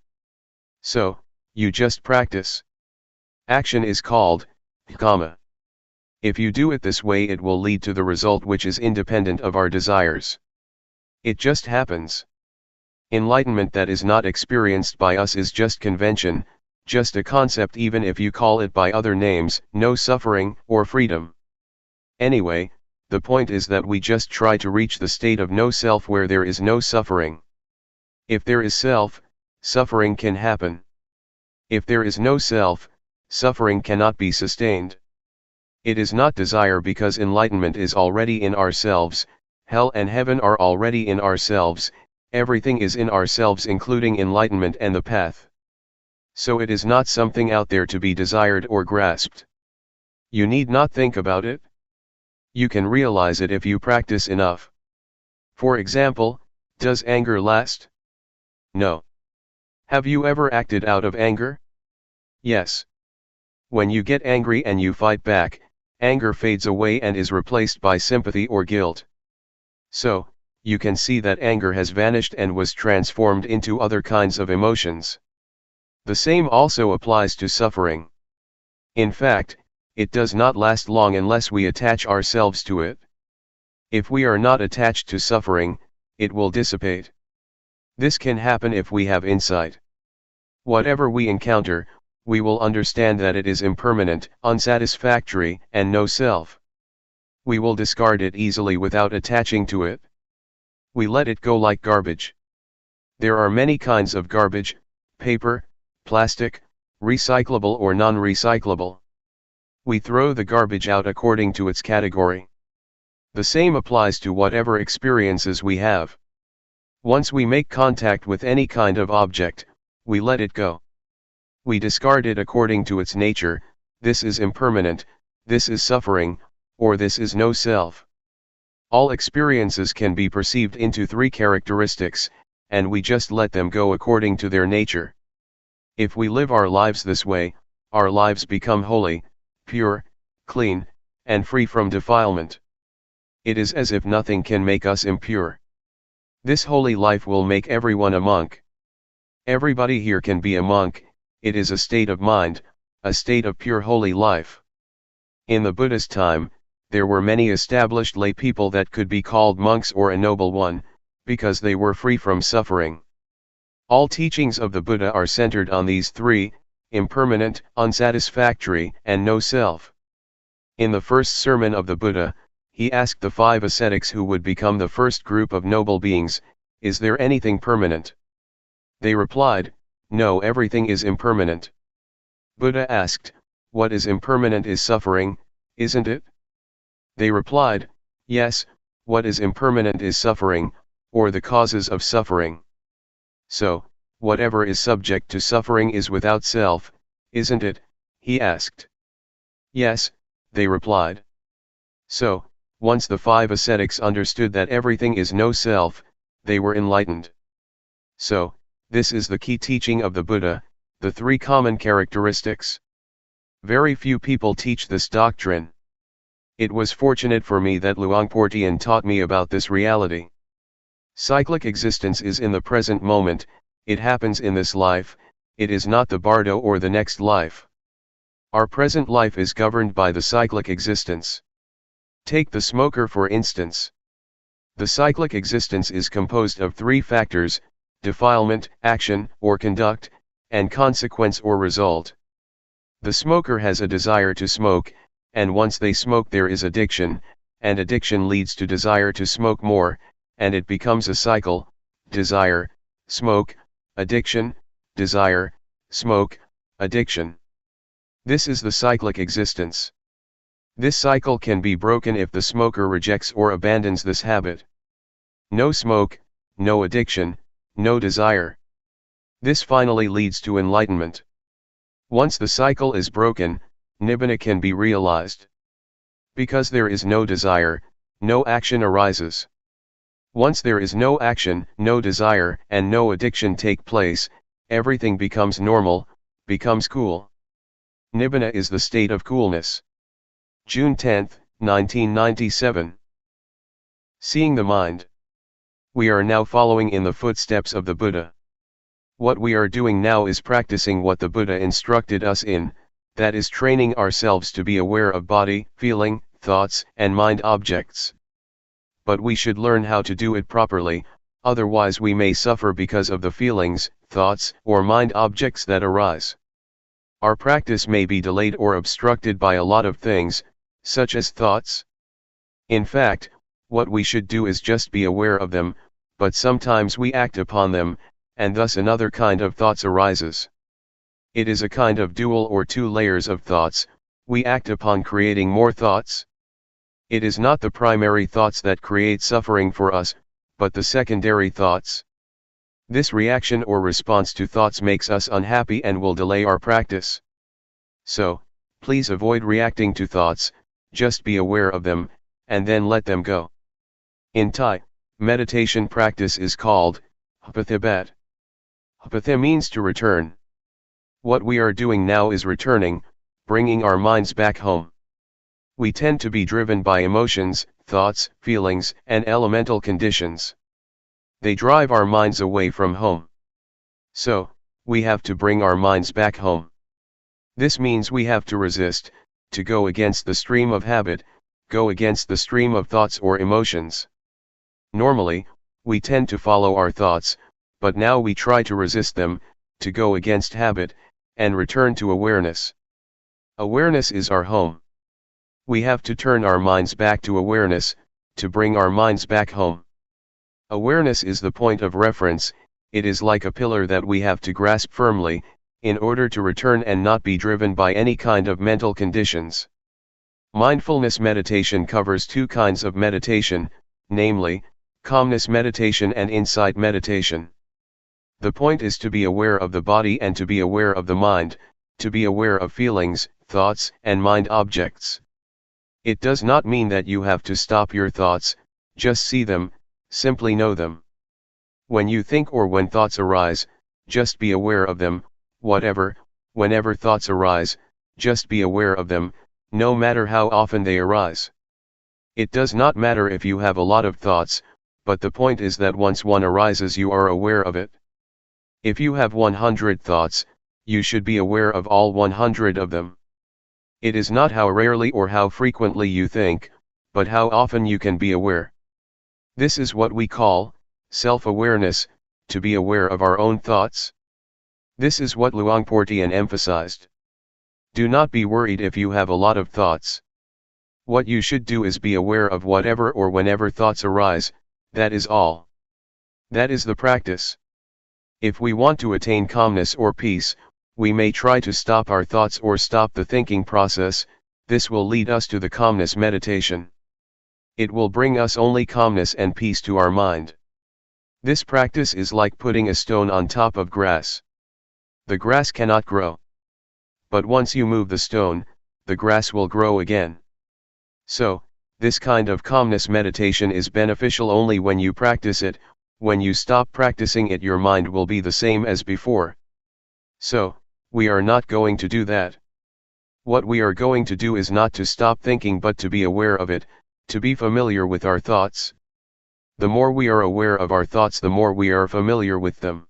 So, you just practice. Action is called karma. If you do it this way, it will lead to the result which is independent of our desires. It just happens. Enlightenment that is not experienced by us is just convention, just a concept, even if you call it by other names, no suffering or freedom. Anyway, the point is that we just try to reach the state of no self where there is no suffering. If there is self, suffering can happen. If there is no self, suffering cannot be sustained. It is not desire because enlightenment is already in ourselves, hell and heaven are already in ourselves, everything is in ourselves including enlightenment and the path. So it is not something out there to be desired or grasped. You need not think about it. You can realize it if you practice enough. For example, does anger last? No. Have you ever acted out of anger? Yes. When you get angry and you fight back, anger fades away and is replaced by sympathy or guilt. So, you can see that anger has vanished and was transformed into other kinds of emotions. The same also applies to suffering. In fact, it does not last long unless we attach ourselves to it. If we are not attached to suffering, it will dissipate. This can happen if we have insight. Whatever we encounter, we will understand that it is impermanent, unsatisfactory, and no self. We will discard it easily without attaching to it. We let it go like garbage. There are many kinds of garbage: paper, plastic, recyclable or non-recyclable. We throw the garbage out according to its category. The same applies to whatever experiences we have. Once we make contact with any kind of object, we let it go. We discard it according to its nature: this is impermanent, this is suffering, or this is no self. All experiences can be perceived into three characteristics, and we just let them go according to their nature. If we live our lives this way, our lives become holy, pure, clean, and free from defilement. It is as if nothing can make us impure. This holy life will make everyone a monk. Everybody here can be a monk. It is a state of mind, a state of pure holy life. In the Buddha's time, there were many established lay people that could be called monks or a noble one, because they were free from suffering. All teachings of the Buddha are centered on these three: impermanent, unsatisfactory, and no self. In the first sermon of the Buddha, he asked the 5 ascetics who would become the first group of noble beings, "Is there anything permanent?" They replied, "No, everything is impermanent." Buddha asked, "What is impermanent is suffering, isn't it?" They replied, "Yes, what is impermanent is suffering, or the causes of suffering." So, whatever is subject to suffering is without self, isn't it? He asked. "Yes," they replied. So, once the 5 ascetics understood that everything is no self, they were enlightened. So, this is the key teaching of the Buddha, the 3 common characteristics. Very few people teach this doctrine. It was fortunate for me that Luangpor Teean taught me about this reality. Cyclic existence is in the present moment, it happens in this life, it is not the bardo or the next life. Our present life is governed by the cyclic existence. Take the smoker for instance. The cyclic existence is composed of 3 factors: defilement, action or conduct, and consequence or result. The smoker has a desire to smoke, and once they smoke there is addiction, and addiction leads to desire to smoke more, and it becomes a cycle: desire, smoke, addiction, desire, smoke, addiction. This is the cyclic existence. This cycle can be broken if the smoker rejects or abandons this habit. No smoke, no addiction, no desire. This finally leads to enlightenment. Once the cycle is broken, nibbana can be realized. Because there is no desire, no action arises. Once there is no action, no desire, and no addiction take place, everything becomes normal, becomes cool. Nibbana is the state of coolness. June 10, 1997. Seeing the mind. We are now following in the footsteps of the Buddha. What we are doing now is practicing what the Buddha instructed us in, that is training ourselves to be aware of body, feeling, thoughts, and mind objects. But we should learn how to do it properly, otherwise we may suffer because of the feelings, thoughts, or mind objects that arise. Our practice may be delayed or obstructed by a lot of things, such as thoughts. In fact, what we should do is just be aware of them, but sometimes we act upon them, and thus another kind of thoughts arises. It is a kind of dual or two layers of thoughts, we act upon creating more thoughts. It is not the primary thoughts that create suffering for us, but the secondary thoughts. This reaction or response to thoughts makes us unhappy and will delay our practice. So, please avoid reacting to thoughts, just be aware of them, and then let them go. In Thai, meditation practice is called Hapathibat. Hapatha means to return. What we are doing now is returning, bringing our minds back home. We tend to be driven by emotions, thoughts, feelings, and elemental conditions. They drive our minds away from home. So, we have to bring our minds back home. This means we have to resist, to go against the stream of habit, go against the stream of thoughts or emotions. Normally, we tend to follow our thoughts, but now we try to resist them, to go against habit, and return to awareness. Awareness is our home. We have to turn our minds back to awareness, to bring our minds back home. Awareness is the point of reference, it is like a pillar that we have to grasp firmly, in order to return and not be driven by any kind of mental conditions. Mindfulness meditation covers two kinds of meditation, namely, calmness meditation and insight meditation. The point is to be aware of the body and to be aware of the mind, to be aware of feelings, thoughts, and mind objects. It does not mean that you have to stop your thoughts, just see them, simply know them. When you think or when thoughts arise, just be aware of them, whenever thoughts arise, just be aware of them, no matter how often they arise. It does not matter if you have a lot of thoughts, but the point is that once one arises you are aware of it. If you have 100 thoughts, you should be aware of all 100 of them. It is not how rarely or how frequently you think, but how often you can be aware. This is what we call self-awareness, to be aware of our own thoughts. This is what Luangpor Teean emphasized. Do not be worried if you have a lot of thoughts. What you should do is be aware of whatever or whenever thoughts arise, that is all. That is the practice. If we want to attain calmness or peace, we may try to stop our thoughts or stop the thinking process, this will lead us to the calmness meditation. It will bring us only calmness and peace to our mind. This practice is like putting a stone on top of grass. The grass cannot grow. But once you move the stone, the grass will grow again. So, this kind of calmness meditation is beneficial only when you practice it. When you stop practicing it, your mind will be the same as before. So, we are not going to do that. What we are going to do is not to stop thinking but to be aware of it, to be familiar with our thoughts. The more we are aware of our thoughts, the more we are familiar with them.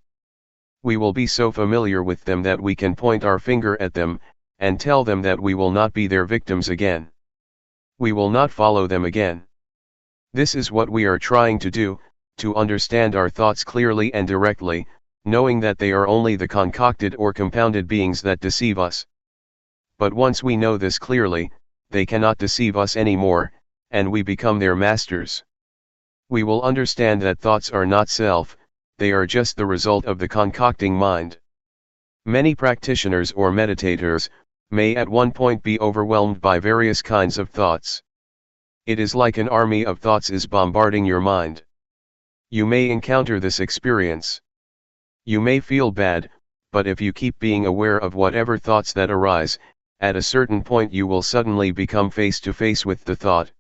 We will be so familiar with them that we can point our finger at them, and tell them that we will not be their victims again. We will not follow them again. This is what we are trying to do, to understand our thoughts clearly and directly, knowing that they are only the concocted or compounded beings that deceive us. But once we know this clearly, they cannot deceive us anymore, and we become their masters. We will understand that thoughts are not self, they are just the result of the concocting mind. Many practitioners or meditators may at one point be overwhelmed by various kinds of thoughts. It is like an army of thoughts is bombarding your mind. You may encounter this experience. You may feel bad, but if you keep being aware of whatever thoughts that arise, at a certain point you will suddenly become face to face with the thought.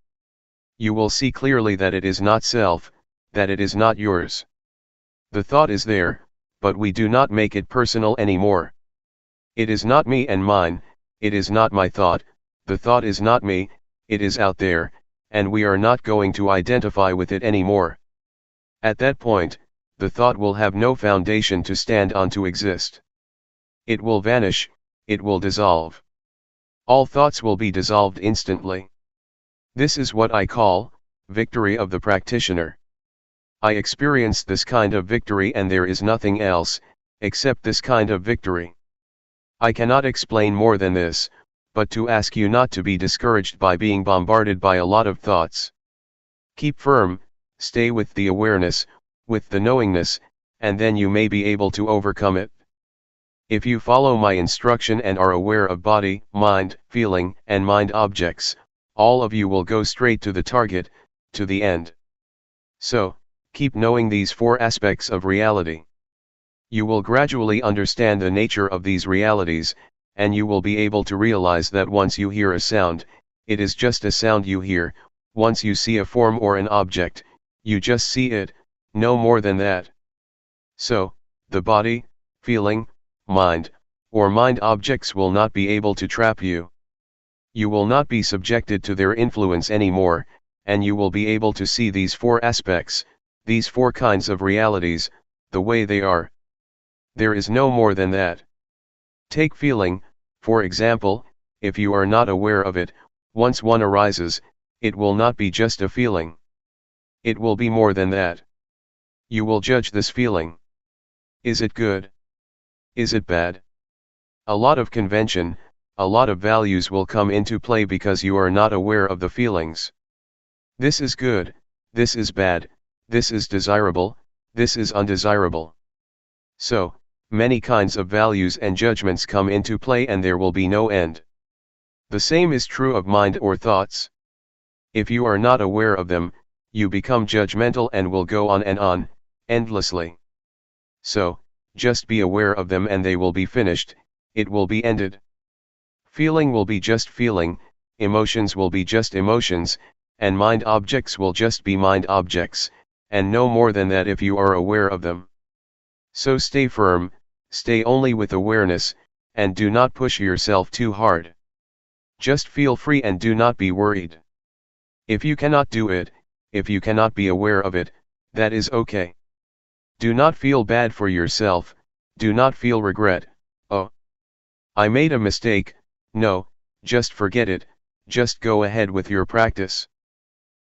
You will see clearly that it is not self, that it is not yours. The thought is there, but we do not make it personal anymore. It is not me and mine, it is not my thought, the thought is not me, it is out there, and we are not going to identify with it anymore. At that point, the thought will have no foundation to stand on to exist. It will vanish, it will dissolve. All thoughts will be dissolved instantly. This is what I call victory of the practitioner. I experienced this kind of victory, and there is nothing else except this kind of victory. I cannot explain more than this, but to ask you not to be discouraged by being bombarded by a lot of thoughts. Keep firm, stay with the awareness, with the knowingness, and then you may be able to overcome it. If you follow my instruction and are aware of body, mind, feeling, and mind objects, all of you will go straight to the target, to the end. So, keep knowing these four aspects of reality. You will gradually understand the nature of these realities, and you will be able to realize that once you hear a sound, it is just a sound you hear. Once you see a form or an object, you just see it, no more than that. So, the body, feeling, mind, or mind objects will not be able to trap you. You will not be subjected to their influence anymore, and you will be able to see these four aspects, these four kinds of realities, the way they are. There is no more than that. Take feeling, for example. If you are not aware of it, once one arises, it will not be just a feeling. It will be more than that. You will judge this feeling. Is it good? Is it bad? A lot of convention, a lot of values will come into play because you are not aware of the feelings. This is good, this is bad, this is desirable, this is undesirable. So, many kinds of values and judgments come into play and there will be no end. The same is true of mind or thoughts. If you are not aware of them, you become judgmental and will go on, endlessly. So, just be aware of them and they will be finished, it will be ended. Feeling will be just feeling, emotions will be just emotions, and mind objects will just be mind objects, and no more than that if you are aware of them. So stay firm, stay only with awareness, and do not push yourself too hard. Just feel free and do not be worried. If you cannot do it, if you cannot be aware of it, that is okay. Do not feel bad for yourself, do not feel regret, oh, I made a mistake. No, just forget it, just go ahead with your practice.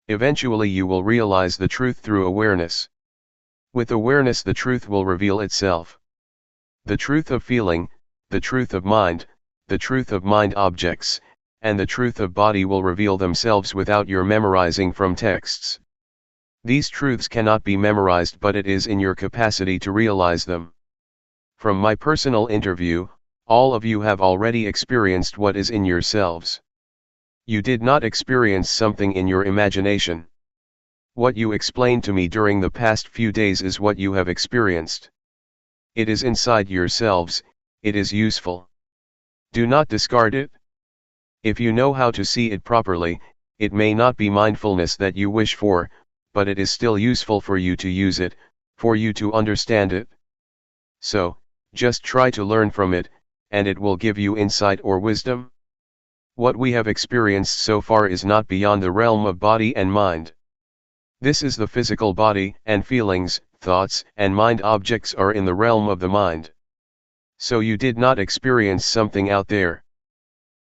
Eventually you will realize the truth through awareness. With awareness the truth will reveal itself. The truth of feeling, the truth of mind, the truth of mind objects, and the truth of body will reveal themselves without your memorizing from texts. These truths cannot be memorized, but it is in your capacity to realize them. From my personal interview, all of you have already experienced what is in yourselves. You did not experience something in your imagination. What you explained to me during the past few days is what you have experienced. It is inside yourselves, it is useful. Do not discard it. If you know how to see it properly, it may not be mindfulness that you wish for, but it is still useful for you to use it, for you to understand it. So, just try to learn from it, and it will give you insight or wisdom. What we have experienced so far is not beyond the realm of body and mind. This is the physical body, and feelings, thoughts, and mind objects are in the realm of the mind. So you did not experience something out there.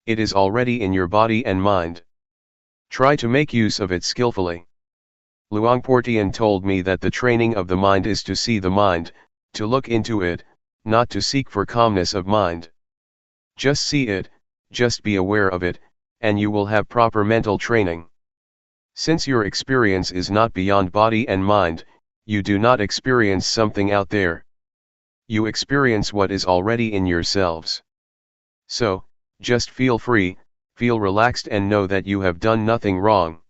It is already in your body and mind. Try to make use of it skillfully. Luangpor Teean told me that the training of the mind is to see the mind, to look into it, not to seek for calmness of mind. Just see it, just be aware of it, and you will have proper mental training. Since your experience is not beyond body and mind, you do not experience something out there. You experience what is already in yourselves. So, just feel free, feel relaxed and know that you have done nothing wrong.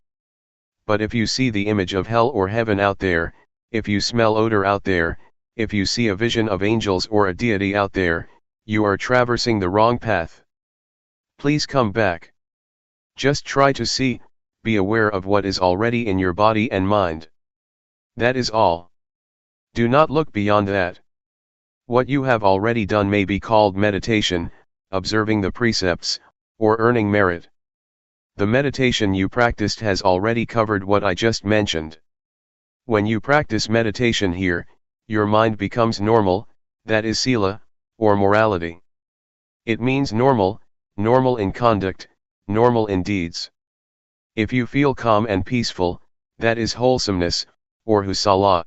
But if you see the image of hell or heaven out there, if you smell odor out there, if you see a vision of angels or a deity out there, you are traversing the wrong path. Please come back. Just try to see, be aware of what is already in your body and mind. That is all. Do not look beyond that. What you have already done may be called meditation, observing the precepts, or earning merit. The meditation you practiced has already covered what I just mentioned. When you practice meditation here, your mind becomes normal, that is sila, or morality. It means normal, normal in conduct, normal in deeds. If you feel calm and peaceful, that is wholesomeness, or husala.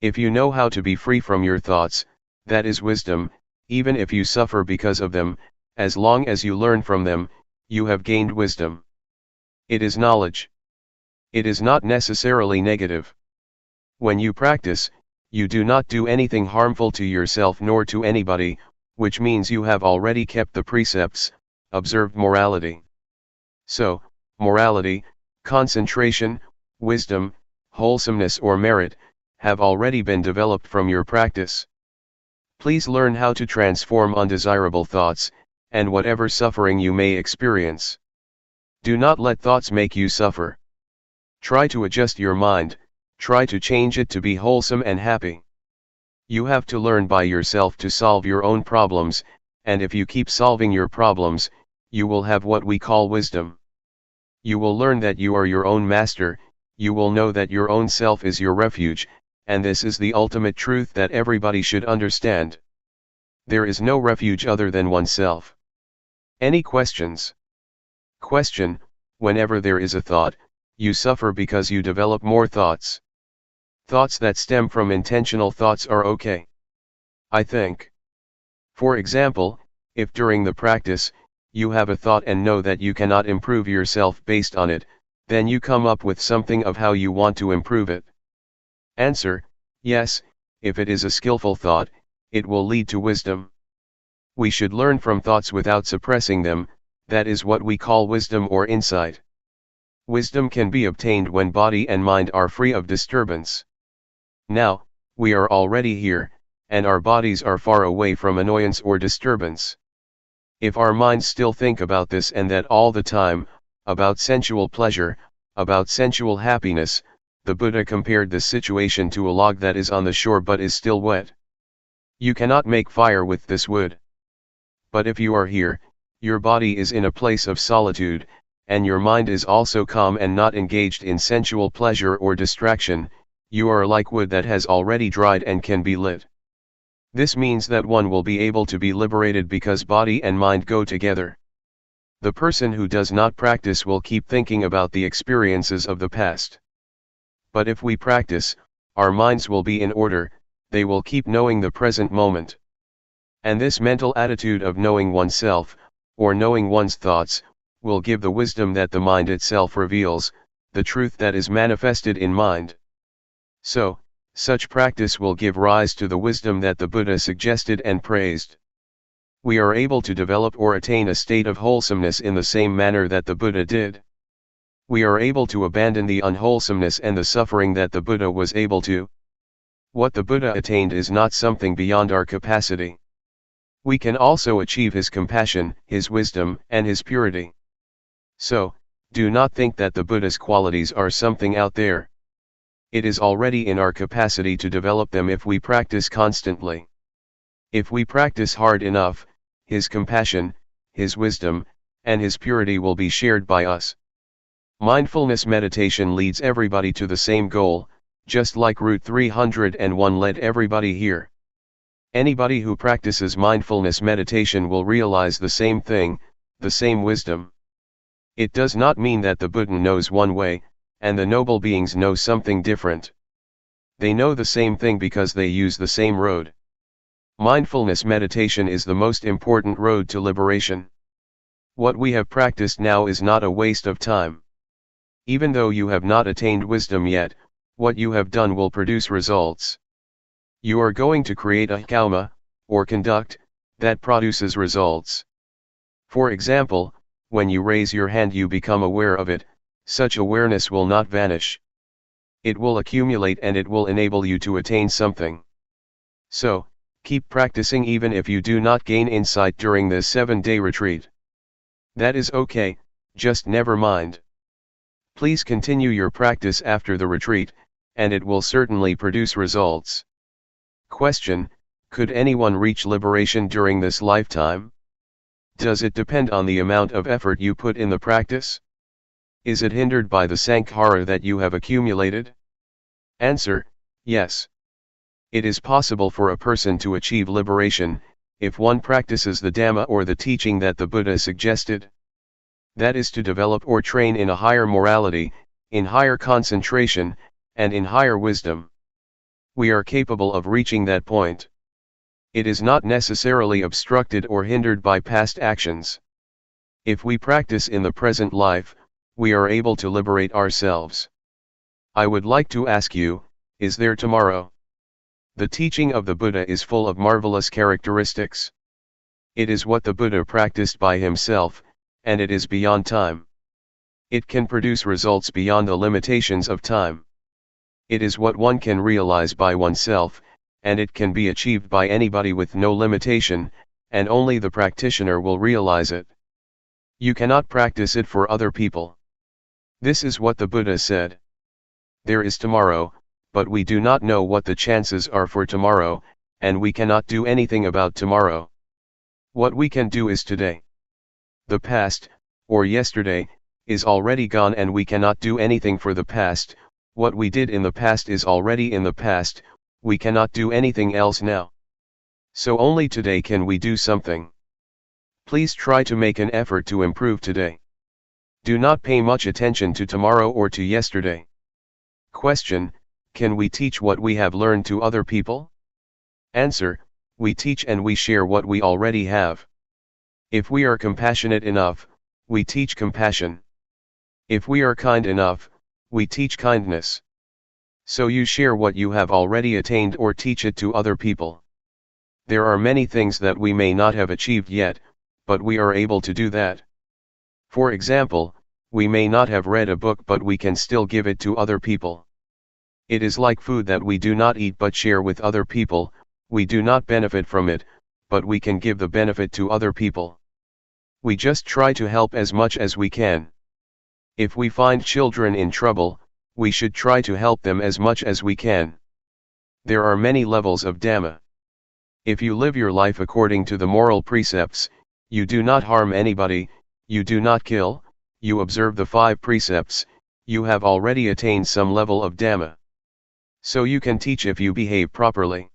If you know how to be free from your thoughts, that is wisdom. Even if you suffer because of them, as long as you learn from them, you have gained wisdom. It is knowledge. It is not necessarily negative. When you practice, you do not do anything harmful to yourself nor to anybody, which means you have already kept the precepts, observed morality. So, morality, concentration, wisdom, wholesomeness or merit, have already been developed from your practice. Please learn how to transform undesirable thoughts, and whatever suffering you may experience. Do not let thoughts make you suffer. Try to adjust your mind, try to change it to be wholesome and happy. You have to learn by yourself to solve your own problems, and if you keep solving your problems, you will have what we call wisdom. You will learn that you are your own master, you will know that your own self is your refuge, and this is the ultimate truth that everybody should understand. There is no refuge other than oneself. Any questions? Question: whenever there is a thought, you suffer because you develop more thoughts. Thoughts that stem from intentional thoughts are okay, I think. For example, if during the practice, you have a thought and know that you cannot improve yourself based on it, then you come up with something of how you want to improve it. Answer: yes, if it is a skillful thought, it will lead to wisdom. We should learn from thoughts without suppressing them, that is what we call wisdom or insight. Wisdom can be obtained when body and mind are free of disturbance. Now, we are already here, and our bodies are far away from annoyance or disturbance. If our minds still think about this and that all the time, about sensual pleasure, about sensual happiness, the Buddha compared this situation to a log that is on the shore but is still wet. You cannot make fire with this wood. But if you are here, your body is in a place of solitude, and your mind is also calm and not engaged in sensual pleasure or distraction, you are like wood that has already dried and can be lit. This means that one will be able to be liberated because body and mind go together. The person who does not practice will keep thinking about the experiences of the past. But if we practice, our minds will be in order, they will keep knowing the present moment. And this mental attitude of knowing oneself, or knowing one's thoughts, will give the wisdom that the mind itself reveals, the truth that is manifested in mind. So, such practice will give rise to the wisdom that the Buddha suggested and praised. We are able to develop or attain a state of wholesomeness in the same manner that the Buddha did. We are able to abandon the unwholesomeness and the suffering that the Buddha was able to. What the Buddha attained is not something beyond our capacity. We can also achieve his compassion, his wisdom, and his purity. So, do not think that the Buddha's qualities are something out there. It is already in our capacity to develop them if we practice constantly. If we practice hard enough, his compassion, his wisdom, and his purity will be shared by us. Mindfulness meditation leads everybody to the same goal, just like Route 301 led everybody here. Anybody who practices mindfulness meditation will realize the same thing, the same wisdom. It does not mean that the Buddha knows one way, and the noble beings know something different. They know the same thing because they use the same road. Mindfulness meditation is the most important road to liberation. What we have practiced now is not a waste of time. Even though you have not attained wisdom yet, what you have done will produce results. You are going to create a karma, or conduct, that produces results. For example, when you raise your hand you become aware of it, such awareness will not vanish. It will accumulate and it will enable you to attain something. So, keep practicing even if you do not gain insight during this 7-day retreat. That is okay, just never mind. Please continue your practice after the retreat, and it will certainly produce results. Question: could anyone reach liberation during this lifetime? Does it depend on the amount of effort you put in the practice? Is it hindered by the sankhara that you have accumulated? Answer: yes. It is possible for a person to achieve liberation, if one practices the Dhamma or the teaching that the Buddha suggested. That is to develop or train in a higher morality, in higher concentration, and in higher wisdom. We are capable of reaching that point. It is not necessarily obstructed or hindered by past actions. If we practice in the present life, we are able to liberate ourselves. I would like to ask you, is there tomorrow? The teaching of the Buddha is full of marvelous characteristics. It is what the Buddha practiced by himself, and it is beyond time. It can produce results beyond the limitations of time. It is what one can realize by oneself, and it can be achieved by anybody with no limitation, and only the practitioner will realize it. You cannot practice it for other people. This is what the Buddha said. There is tomorrow, but we do not know what the chances are for tomorrow, and we cannot do anything about tomorrow. What we can do is today. The past, or yesterday, is already gone and we cannot do anything for the past. What we did in the past is already in the past, we cannot do anything else now. So only today can we do something. Please try to make an effort to improve today. Do not pay much attention to tomorrow or to yesterday. Question: can we teach what we have learned to other people? Answer: we teach and we share what we already have. If we are compassionate enough, we teach compassion. If we are kind enough, we teach kindness. So you share what you have already attained or teach it to other people. There are many things that we may not have achieved yet, but we are able to do that. For example, we may not have read a book but we can still give it to other people. It is like food that we do not eat but share with other people. We do not benefit from it, but we can give the benefit to other people. We just try to help as much as we can. If we find children in trouble, we should try to help them as much as we can. There are many levels of Dhamma. If you live your life according to the moral precepts, you do not harm anybody, you do not kill, you observe the 5 precepts, you have already attained some level of Dhamma. So you can teach if you behave properly.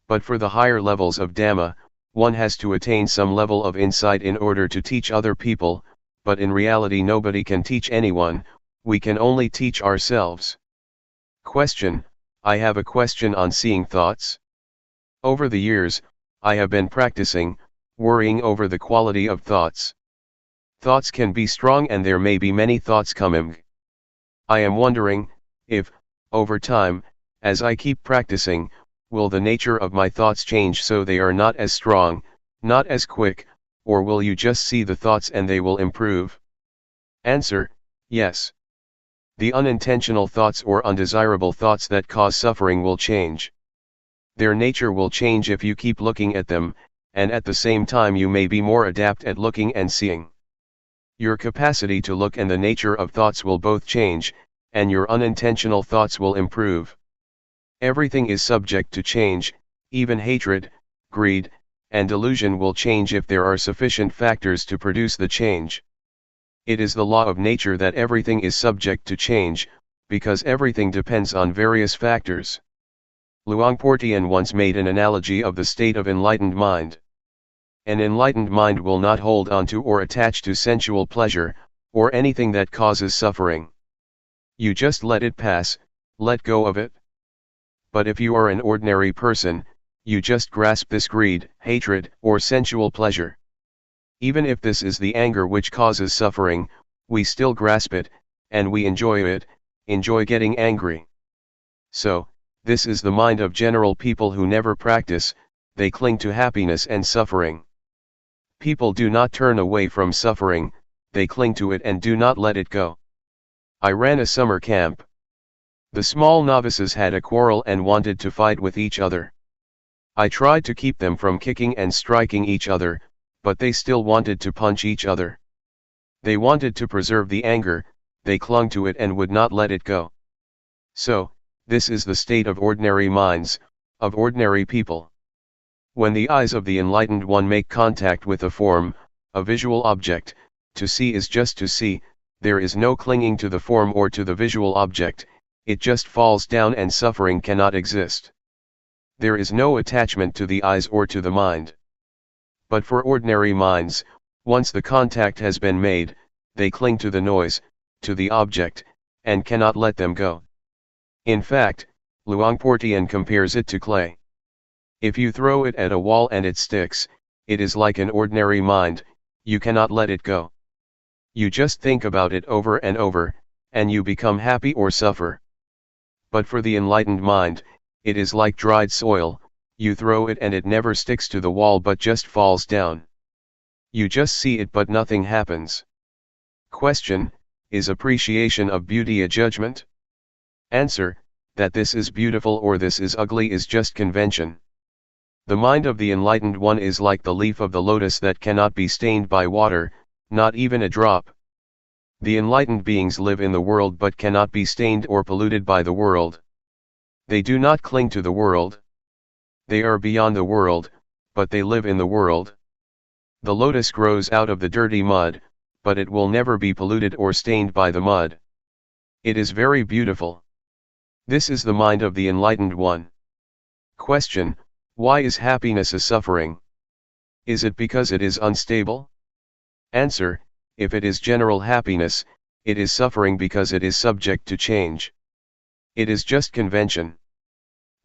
But for the higher levels of Dhamma, one has to attain some level of insight in order to teach other people, but in reality nobody can teach anyone, we can only teach ourselves. Question: I have a question on seeing thoughts. Over the years, I have been practicing, worrying over the quality of thoughts. Thoughts can be strong and there may be many thoughts coming. I am wondering, if, over time, as I keep practicing, will the nature of my thoughts change so they are not as strong, not as quick, or will you just see the thoughts and they will improve? Answer: yes. The unintentional thoughts or undesirable thoughts that cause suffering will change. Their nature will change if you keep looking at them, and at the same time you may be more adept at looking and seeing. Your capacity to look and the nature of thoughts will both change, and your unintentional thoughts will improve. Everything is subject to change, even hatred, greed, and delusion will change if there are sufficient factors to produce the change. It is the law of nature that everything is subject to change, because everything depends on various factors. Luangpor Teean once made an analogy of the state of enlightened mind. An enlightened mind will not hold on to or attach to sensual pleasure, or anything that causes suffering. You just let it pass, let go of it. But if you are an ordinary person, you just grasp this greed, hatred, or sensual pleasure. Even if this is the anger which causes suffering, we still grasp it, and we enjoy it, enjoy getting angry. So, this is the mind of general people who never practice, they cling to happiness and suffering. People do not turn away from suffering, they cling to it and do not let it go. I ran a summer camp. The small novices had a quarrel and wanted to fight with each other. I tried to keep them from kicking and striking each other, but they still wanted to punch each other. They wanted to preserve the anger, they clung to it and would not let it go. So, this is the state of ordinary minds, of ordinary people. When the eyes of the enlightened one make contact with a form, a visual object, to see is just to see, there is no clinging to the form or to the visual object, it just falls down and suffering cannot exist. There is no attachment to the eyes or to the mind. But for ordinary minds, once the contact has been made, they cling to the noise, to the object, and cannot let them go. In fact, Luangpor Teean compares it to clay. If you throw it at a wall and it sticks, it is like an ordinary mind, you cannot let it go. You just think about it over and over, and you become happy or suffer. But for the enlightened mind, it is like dried soil, you throw it and it never sticks to the wall but just falls down. You just see it but nothing happens. Question: is appreciation of beauty a judgment? Answer: that this is beautiful or this is ugly is just convention. The mind of the enlightened one is like the leaf of the lotus that cannot be stained by water, not even a drop. The enlightened beings live in the world but cannot be stained or polluted by the world. They do not cling to the world. They are beyond the world, but they live in the world. The lotus grows out of the dirty mud, but it will never be polluted or stained by the mud. It is very beautiful. This is the mind of the enlightened one. Question: why is happiness a suffering? Is it because it is unstable? Answer: if it is general happiness, it is suffering because it is subject to change. It is just convention.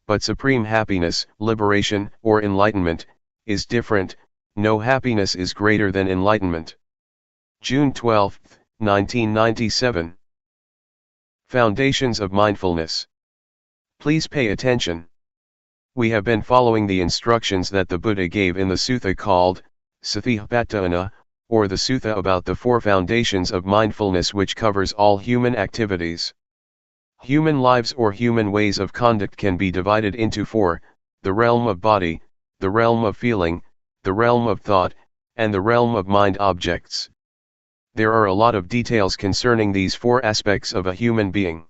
But supreme happiness, liberation, or enlightenment, is different. No happiness is greater than enlightenment. June 12, 1997. Foundations of Mindfulness. Please pay attention. We have been following the instructions that the Buddha gave in the sutta called Satipatthana, or the sutta about the 4 foundations of mindfulness, which covers all human activities. Human lives or human ways of conduct can be divided into 4, the realm of body, the realm of feeling, the realm of thought, and the realm of mind objects. There are a lot of details concerning these 4 aspects of a human being.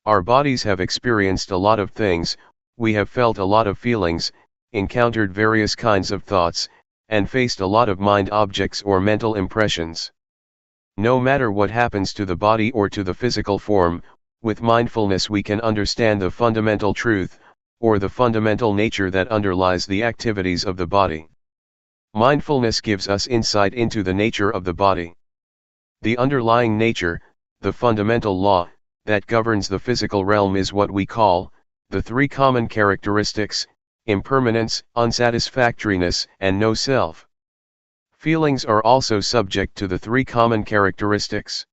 Our bodies have experienced a lot of things, we have felt a lot of feelings, encountered various kinds of thoughts, and faced a lot of mind objects or mental impressions. No matter what happens to the body or to the physical form, with mindfulness we can understand the fundamental truth, or the fundamental nature that underlies the activities of the body. Mindfulness gives us insight into the nature of the body. The underlying nature, the fundamental law, that governs the physical realm is what we call the 3 common characteristics: impermanence, unsatisfactoriness, and no self. Feelings are also subject to the 3 common characteristics.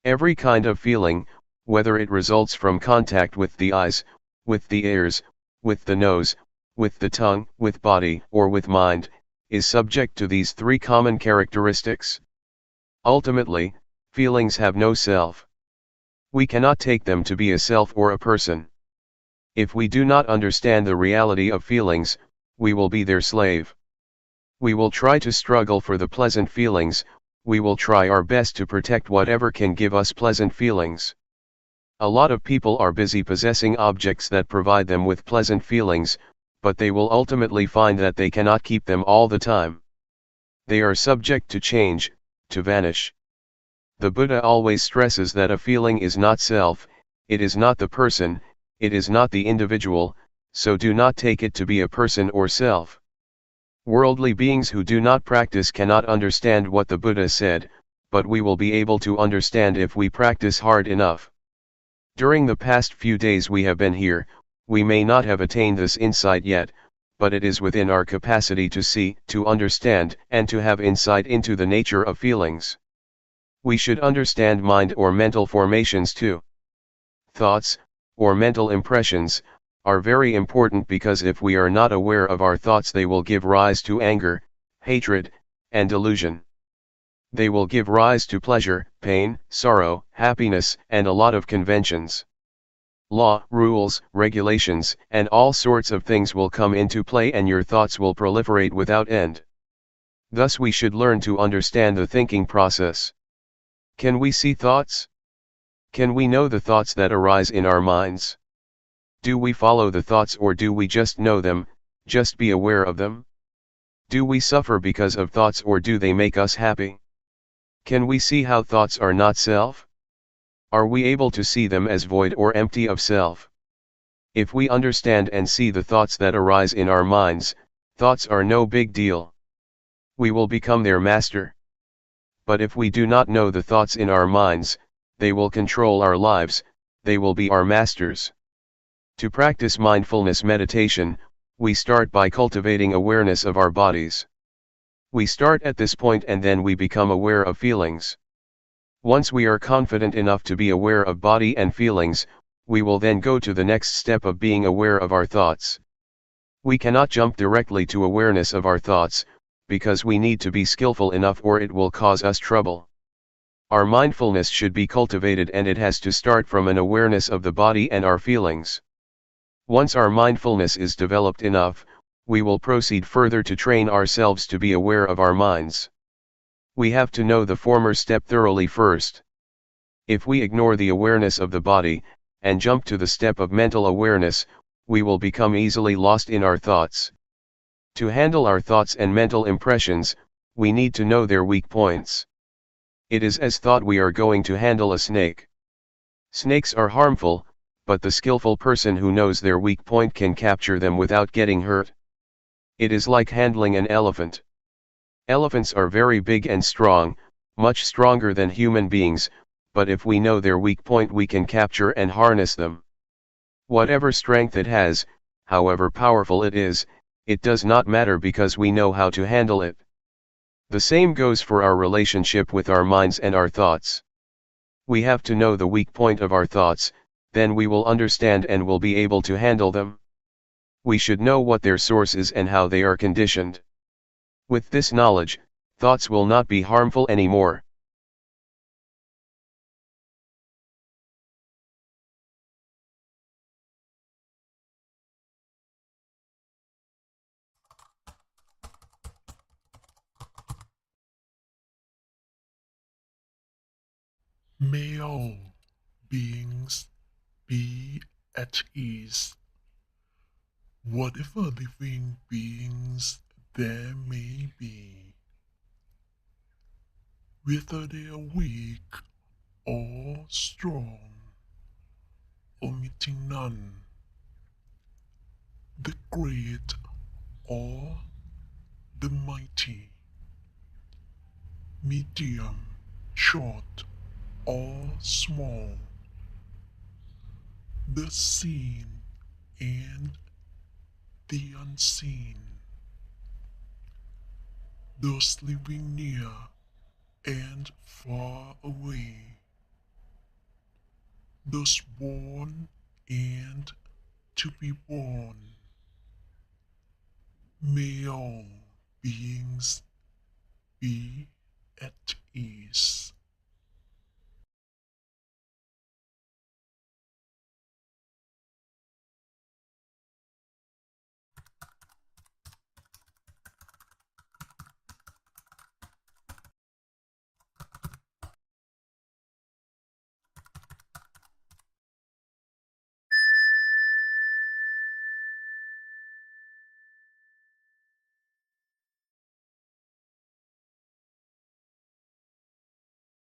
Every kind of feeling, whether it results from contact with the eyes, with the ears, with the nose, with the tongue, with body, or with mind, is subject to these 3 common characteristics. Ultimately, feelings have no self. We cannot take them to be a self or a person. If we do not understand the reality of feelings, we will be their slave. We will try to struggle for the pleasant feelings, we will try our best to protect whatever can give us pleasant feelings. A lot of people are busy possessing objects that provide them with pleasant feelings, but they will ultimately find that they cannot keep them all the time. They are subject to change, to vanish. The Buddha always stresses that a feeling is not self, it is not the person, it is not the individual, so do not take it to be a person or self. Worldly beings who do not practice cannot understand what the Buddha said, but we will be able to understand if we practice hard enough. During the past few days we have been here, we may not have attained this insight yet, but it is within our capacity to see, to understand, and to have insight into the nature of feelings. We should understand mind or mental formations too. Thoughts, or mental impressions, are very important because if we are not aware of our thoughts they will give rise to anger, hatred, and delusion. They will give rise to pleasure, pain, sorrow, happiness, and a lot of conventions. Law, rules, regulations, and all sorts of things will come into play and your thoughts will proliferate without end. Thus we should learn to understand the thinking process. Can we see thoughts? Can we know the thoughts that arise in our minds? Do we follow the thoughts or do we just know them, just be aware of them? Do we suffer because of thoughts or do they make us happy? Can we see how thoughts are not self? Are we able to see them as void or empty of self? If we understand and see the thoughts that arise in our minds, thoughts are no big deal. We will become their master. But if we do not know the thoughts in our minds, they will control our lives, they will be our masters. To practice mindfulness meditation, we start by cultivating awareness of our bodies. We start at this point and then we become aware of feelings. Once we are confident enough to be aware of body and feelings, we will then go to the next step of being aware of our thoughts. We cannot jump directly to awareness of our thoughts, because we need to be skillful enough or it will cause us trouble. Our mindfulness should be cultivated and it has to start from an awareness of the body and our feelings. Once our mindfulness is developed enough, we will proceed further to train ourselves to be aware of our minds. We have to know the former step thoroughly first. If we ignore the awareness of the body, and jump to the step of mental awareness, we will become easily lost in our thoughts. To handle our thoughts and mental impressions, we need to know their weak points. It is as thought we are going to handle a snake. Snakes are harmful, but the skillful person who knows their weak point can capture them without getting hurt. It is like handling an elephant. Elephants are very big and strong, much stronger than human beings, but if we know their weak point we can capture and harness them. Whatever strength it has, however powerful it is, it does not matter because we know how to handle it. The same goes for our relationship with our minds and our thoughts. We have to know the weak point of our thoughts, then we will understand and will be able to handle them. We should know what their source is and how they are conditioned. With this knowledge, thoughts will not be harmful anymore. May all beings be at ease. Whatever living beings there may be, whether they are weak or strong, omitting none, the great or the mighty, medium, short or small, the seen and the unseen, those living near and far away, those born and to be born. May all beings be at ease.